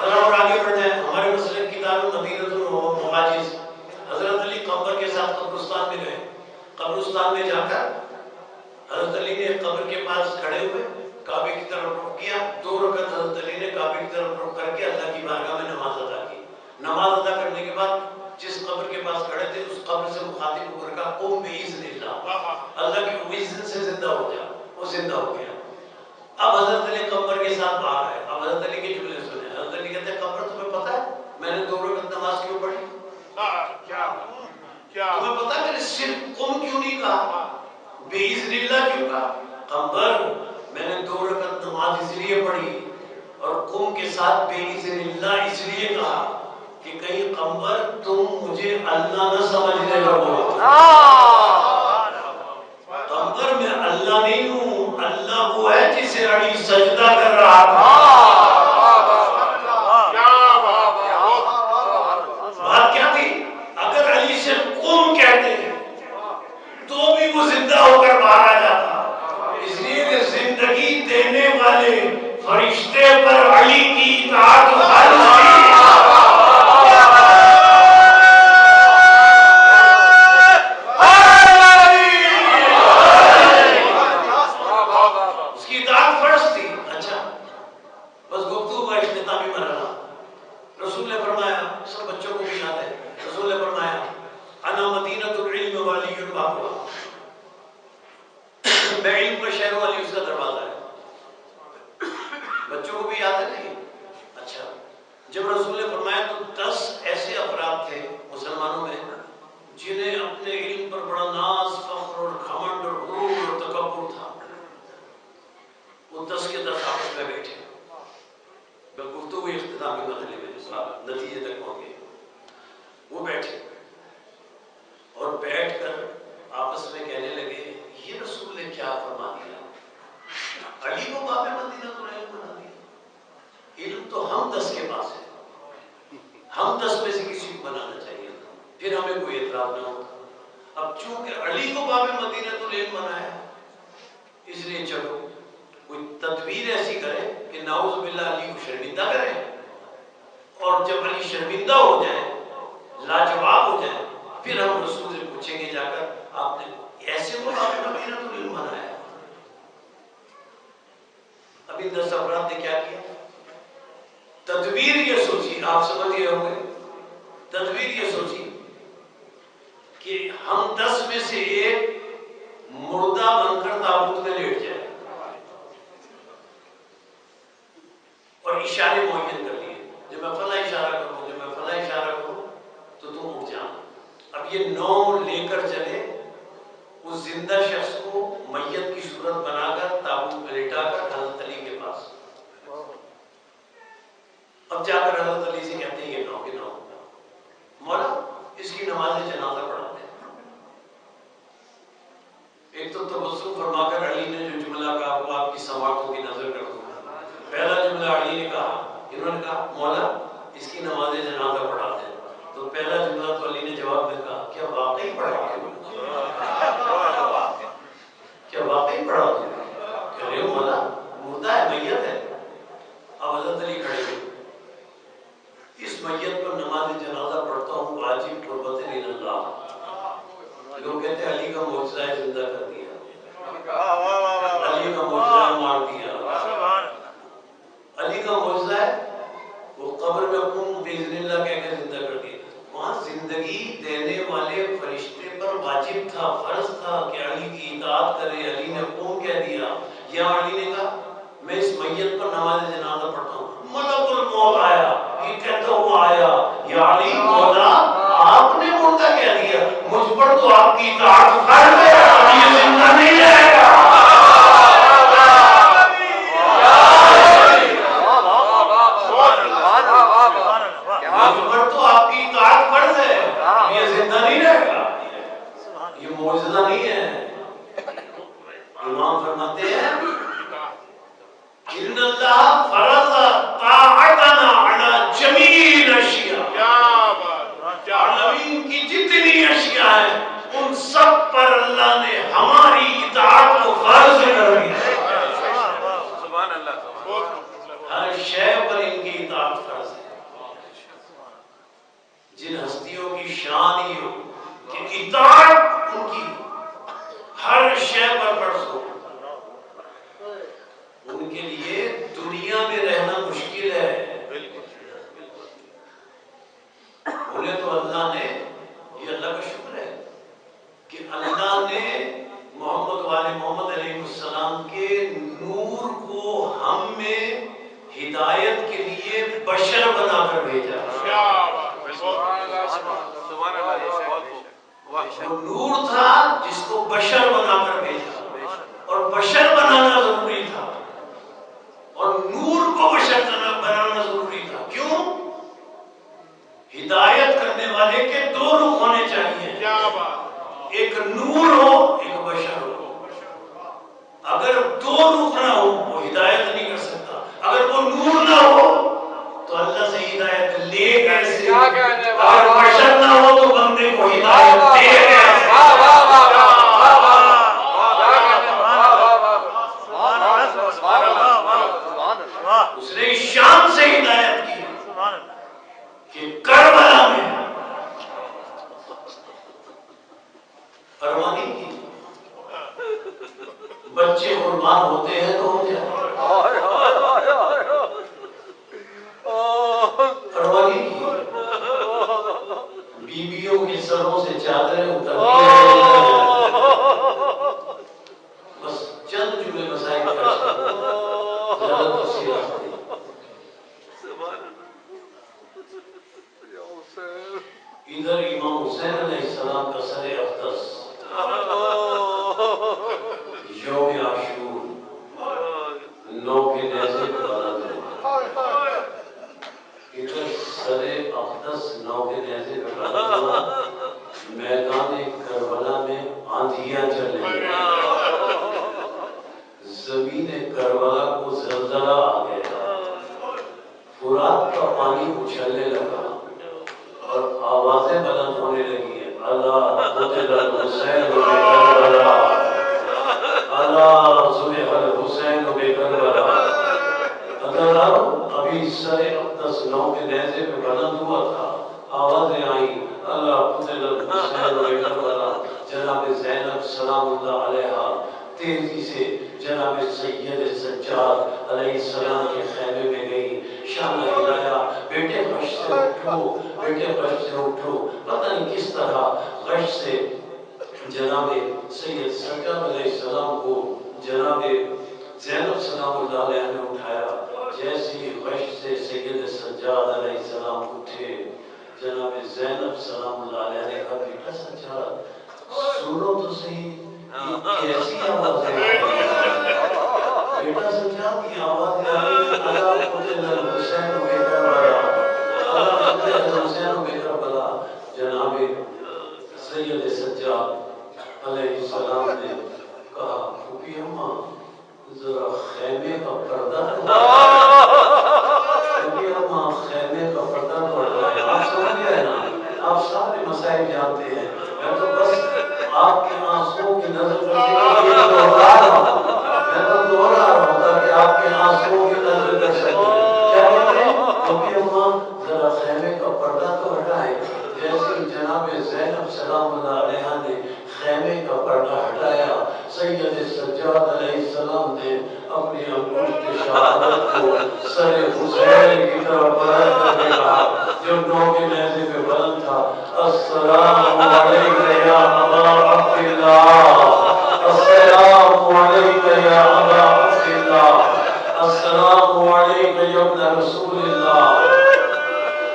[SPEAKER 1] ذرا اور آگے بڑھ جائیں. ہمارے مسلک کتاب مدینۃ المغاجز، حضرت علی قبر کے ساتھ قبرستان میں گئے. قبرستان میں جا کر حضرت علی نے قبر کے پاس کھڑے ہوئے کعبے کی طرف رخ کیا. 2 رکعت حضرت علی نے کعبے کی طرف رخ کر کے اللہ کی بارگاہ میں نماز ادا کی. نماز ادا کرنے کے بعد جس قبر قبر کے پاس کھڑے تھے، اس قبر سے مخاطب ہو کر کہا قم باذن اللہ، اللہ کی اذن سے زندہ ہو جا. وہ زندہ ہو گیا. اب حضرت علی قبر کے ساتھ باہر آئے. اب حضرت علی کے جملے سنے. حضرت علی کہتے ہیں قبر تمہیں پتہ ہے میں نے 2 رکعت نماز کیوں پڑھی؟ تمہیں پتہ ہے میں نے صرف قم کیوں نہیں کہا، باذن اللہ کیوں کہا؟ قبر میں نے 2 رکعت نماز اس لیے پڑھی اور قم کے ساتھ باذن اللہ اس لیے کہا کہ کہیں قمر تم مجھے اللہ نہ سمجھنے لگو. قمر میں اللہ نہیں ہوں، اللہ وہ ہے جسے علی سجدہ کر رہا تھا. بات کیا تھی؟ اگر علی سے قم کہتے تو بھی وہ زندہ ہو کر باہر آ جاتا. اس لیے کہ زندگی دینے والے فرشتے پر علی کی اطاعت فرض تھی. وہ نور تھا جس کو بشر بنا کر بھیجا، اور بشر بنانا ضروری تھا، اور نور کو بشر بنانا ضروری تھا۔ کیوں؟ ہدایت کرنے والے کے دو رخ ہونے چاہیے، ایک نور ہو، ایک بشر ہو۔ اگر دو رخ نہ ہو وہ ہدایت نہیں کر سکتا۔ اگر وہ نور نہ ہو تو اللہ سے ہدایت لے کیسے؟ اگر بشر نہ ہو تو بندے کو ہدایت دے کیسے؟ اس نے شان سے ہدایت کی کہ کربلا میں پرواہ نہیں کی، بچے قربان ہوتے ہیں تو ہو جائے، پرواہ نہیں کی، بیویوں کے سروں سے چادریں اترتی ہیں، بس چند جملے مسائل کر سکتے زیادہ تفصیل آتی۔ ادھر امام حسین علیہ السلام کا سر اقدس یوم عاشور 9 کے نیزے پہ بلند ہوا، ادھر سر اقدس 9 کے نیزے پہ بلند ہوا، میدان کربلا میں آندھیاں چل رہی ہیں، زمین کربلا کو زلزلہ آ گیا، فرات کا پانی اچھلنے لگا اور آوازیں بلند ہونے لگی ہیں، اللہ قتل الحسین بکربلا، اللہ ذبح الحسین بکربلا۔ اگر ابھی سر اقدس 9 کے نیزے پہ بلند ہوا تھا، آوازیں آئیں، اللہ قتل الحسین بکربلا۔ جناب زینب سلام اللہ علیہا تیزی سے جناب سید سجاد علیہ السلام کے خیمے میں گئی، شان ہلایا، بیٹے غش سے اٹھو، بیٹے غش سے اٹھو۔ پتہ نہیں کس طرح غش سے جناب سید سجاد علیہ السلام کو جناب زینب سلام اللہ علیہ نے اٹھایا۔ جیسے ہی غش سے سید سجاد علیہ السلام اٹھے، جناب زینب سلام اللہ علیہ نے کہا بیٹا سجاد سنو تو صحیح کیسی آواز ہے، بیٹا سجاد کی آواز آ رہی ہے، اللہ قتل الحسین بکربلا، اللہ قتل الحسین بکربلا۔ جناب سید سجاد علیہ السلام نے کہا پھوپھی اماں ذرا خیمے کا پردہ پھوپھی اماں خیمے کا پردہ پڑ رہا ہے، آپ سمجھ گئے نا، آپ سارے مسائل جانتے ہیں، میں تو بس آپ کے آنسوؤں کی نظر کرنے کے لیے دوہرا رہا ہوں، میں تو دوہرا رہا ہوں تاکہ آپ کے آنسوؤں کی نظر کر سکیں۔ کیا کہتے ہیں کیونکہ اماں ذرا خیمے کا پردہ تو ہٹائیں۔ جیسے جناب زینب سلام اللہ علیہ نے خیمے کا پردہ ہٹایا، سید سجاد علیہ السلام نے اپنی انگشت شہادت کو سر حسین کی طرف بلند کر کے کہا جو 9 کے نیزے پہ بلند تھا، السلام علیک یا ابا عبداللہ، السلام علیک یا ابا عبداللہ، السلام علیک یا ابن رسول اللہ۔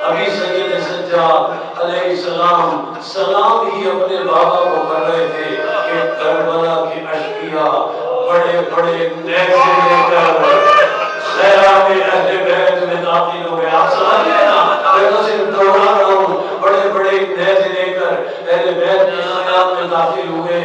[SPEAKER 1] ابھی سید سجاد علیہ السلام سلام ہی اپنے بابا کو کر رہے تھے کہ کربلا کے اشقیاء بڑے بڑے نیزے لے کر خیام اہل بیت میں داخل ہوئے۔ آپ سمجھ گئے نا، میں تو صرف دوہرا رہا ہوں، بڑے بڑے نیزے لے کر اہل بیت کے خیام میں داخل ہوئے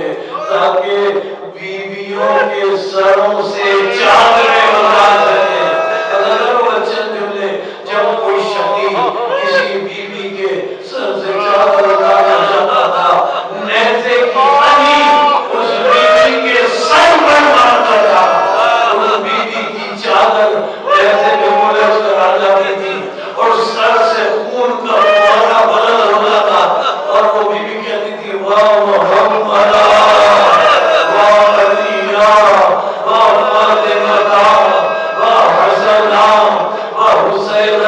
[SPEAKER 1] تاکہ بیویوں کے سروں سے چادریں اٹھا سکیں۔ اگر وہ چند جملے جب کوئی شقی کسی بیوی کے سر سے چادر اٹھانا چاہتا تھا، نیزے کی ہنی اس بیوی کے سر پر مارتا تھا، اس بیوی کی چادر نیزے میں ملج کر آ جاتی تھی اور سر سے خون کا فوارہ بلند ہوتا تھا، اور وہ بیوی کہتی تھی واہ محمد واہ علیہ واہ فاطمہ واہ حسن واہ حسین۔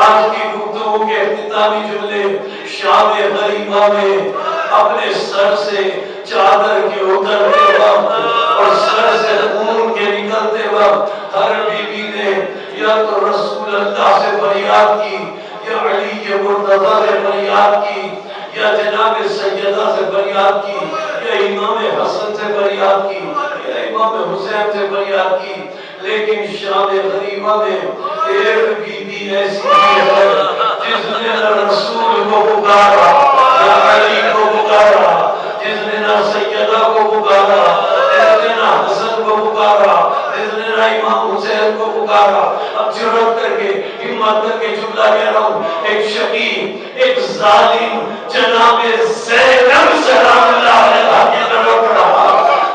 [SPEAKER 1] آج کی گفتگو کے اختتامی جملے شام غریبہ میں اپنے سر سے چادر کے اترتے وقت اور سر سے خون کے نکلتے وقت ہر بیوی نے یا تو رسول اللہ سے فریاد کی، یا علی مرتضیٰ سے فریاد کی، یا جناب سیدہ سے فریاد کی یا امام حسن سے فریاد کی یا امام حسین سے فریاد کی، لیکن شان غریبہ میں ایک بی بی ایسی ہے جس نے نہ رسول کو پکارا نہ علی کو پکارا، جس نے نہ سیدہ کو پکارا، جس نے نہ حسن کو پکارا، جس نے نہ امام حسین کو پکارا۔ اب جرأت کر کے ہمت کر کے جملہ کہہ رہا ہوں، ایک شقی، ایک ظالم جناب زینب سلام اللہ علیہا کی طرف بڑھا،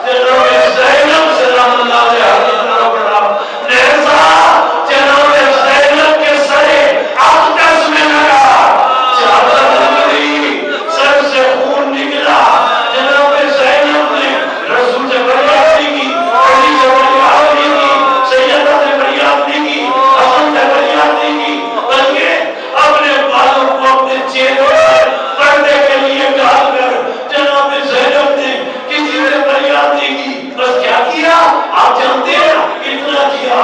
[SPEAKER 1] جناب زینب سلام اللہ علیہا کی طرف بڑھا، نیزہ جناب زینب کے سرے اقدس میں لگا، چادر نکلی، سر سے خون نکلا، جناب زینب نے رسول سے فریاد نہیں کی، علی سے فریاد نہیں کی، سیدہ سے فریاد نہیں کی، حسن سے فریاد نہیں کی، بلکہ اپنے بالوں کو اپنے چہرے پر پردے کے لیے ڈال کر جناب زینب نے کسی سے فریاد نہیں کی، بس کیا کیا آپ جانتے ہیں، اتنا کیا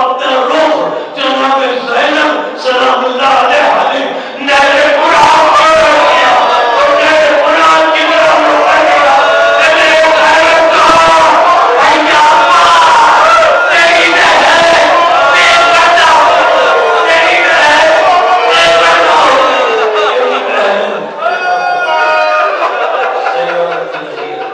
[SPEAKER 1] اپنا رخ جناب زینب سلام اللہ علیہا نے نہر قرآن پر رکھ دیا اور نہر قرآن کی طرف روکا گیا، اے غیرت دار حیامہ تیری نہر بے پردہ، تیری نہر بے پردہ، تیری بہن سیدت نذیر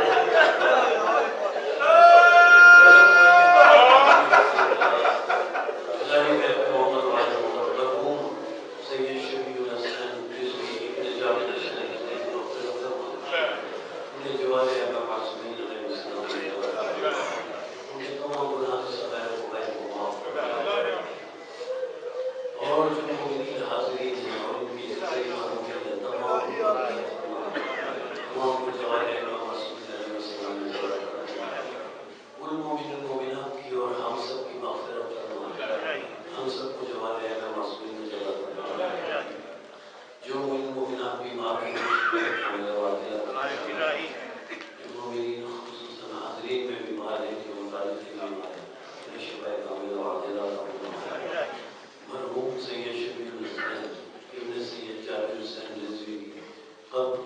[SPEAKER 1] غریب محمد واجد مرحوم سید شفیع الحسن رضوی ابن جابر الحسین انہیں جوالے ابا معصومین علیہ السلام ان کے تمام گناہ سے سغیر و کبائر کو معاف فرمائے، اور جو مومنین حاضرین ہیں اور ان کی عزت ایمانوں کے لیے تمام کو جوالے ابا معصومین علیہ السلام نے جوالے فرمائے، ان مومن المومنات کی اور ہم سب کی مغفرت فرمائے، ہم سب کو جوالے ابا معصومین نے جوالے فرمائے، جو مومن مومنات بیمار ہیں مومنین خصوصاً حاضرین میں بیمار ہیں جو مطالب بیمار ہیں، انہیں شفا کامل و عاجلہ عطا فرمائے۔ مرحوم سید شفیع الحسین ابن سید جابر حسین رضوی قبر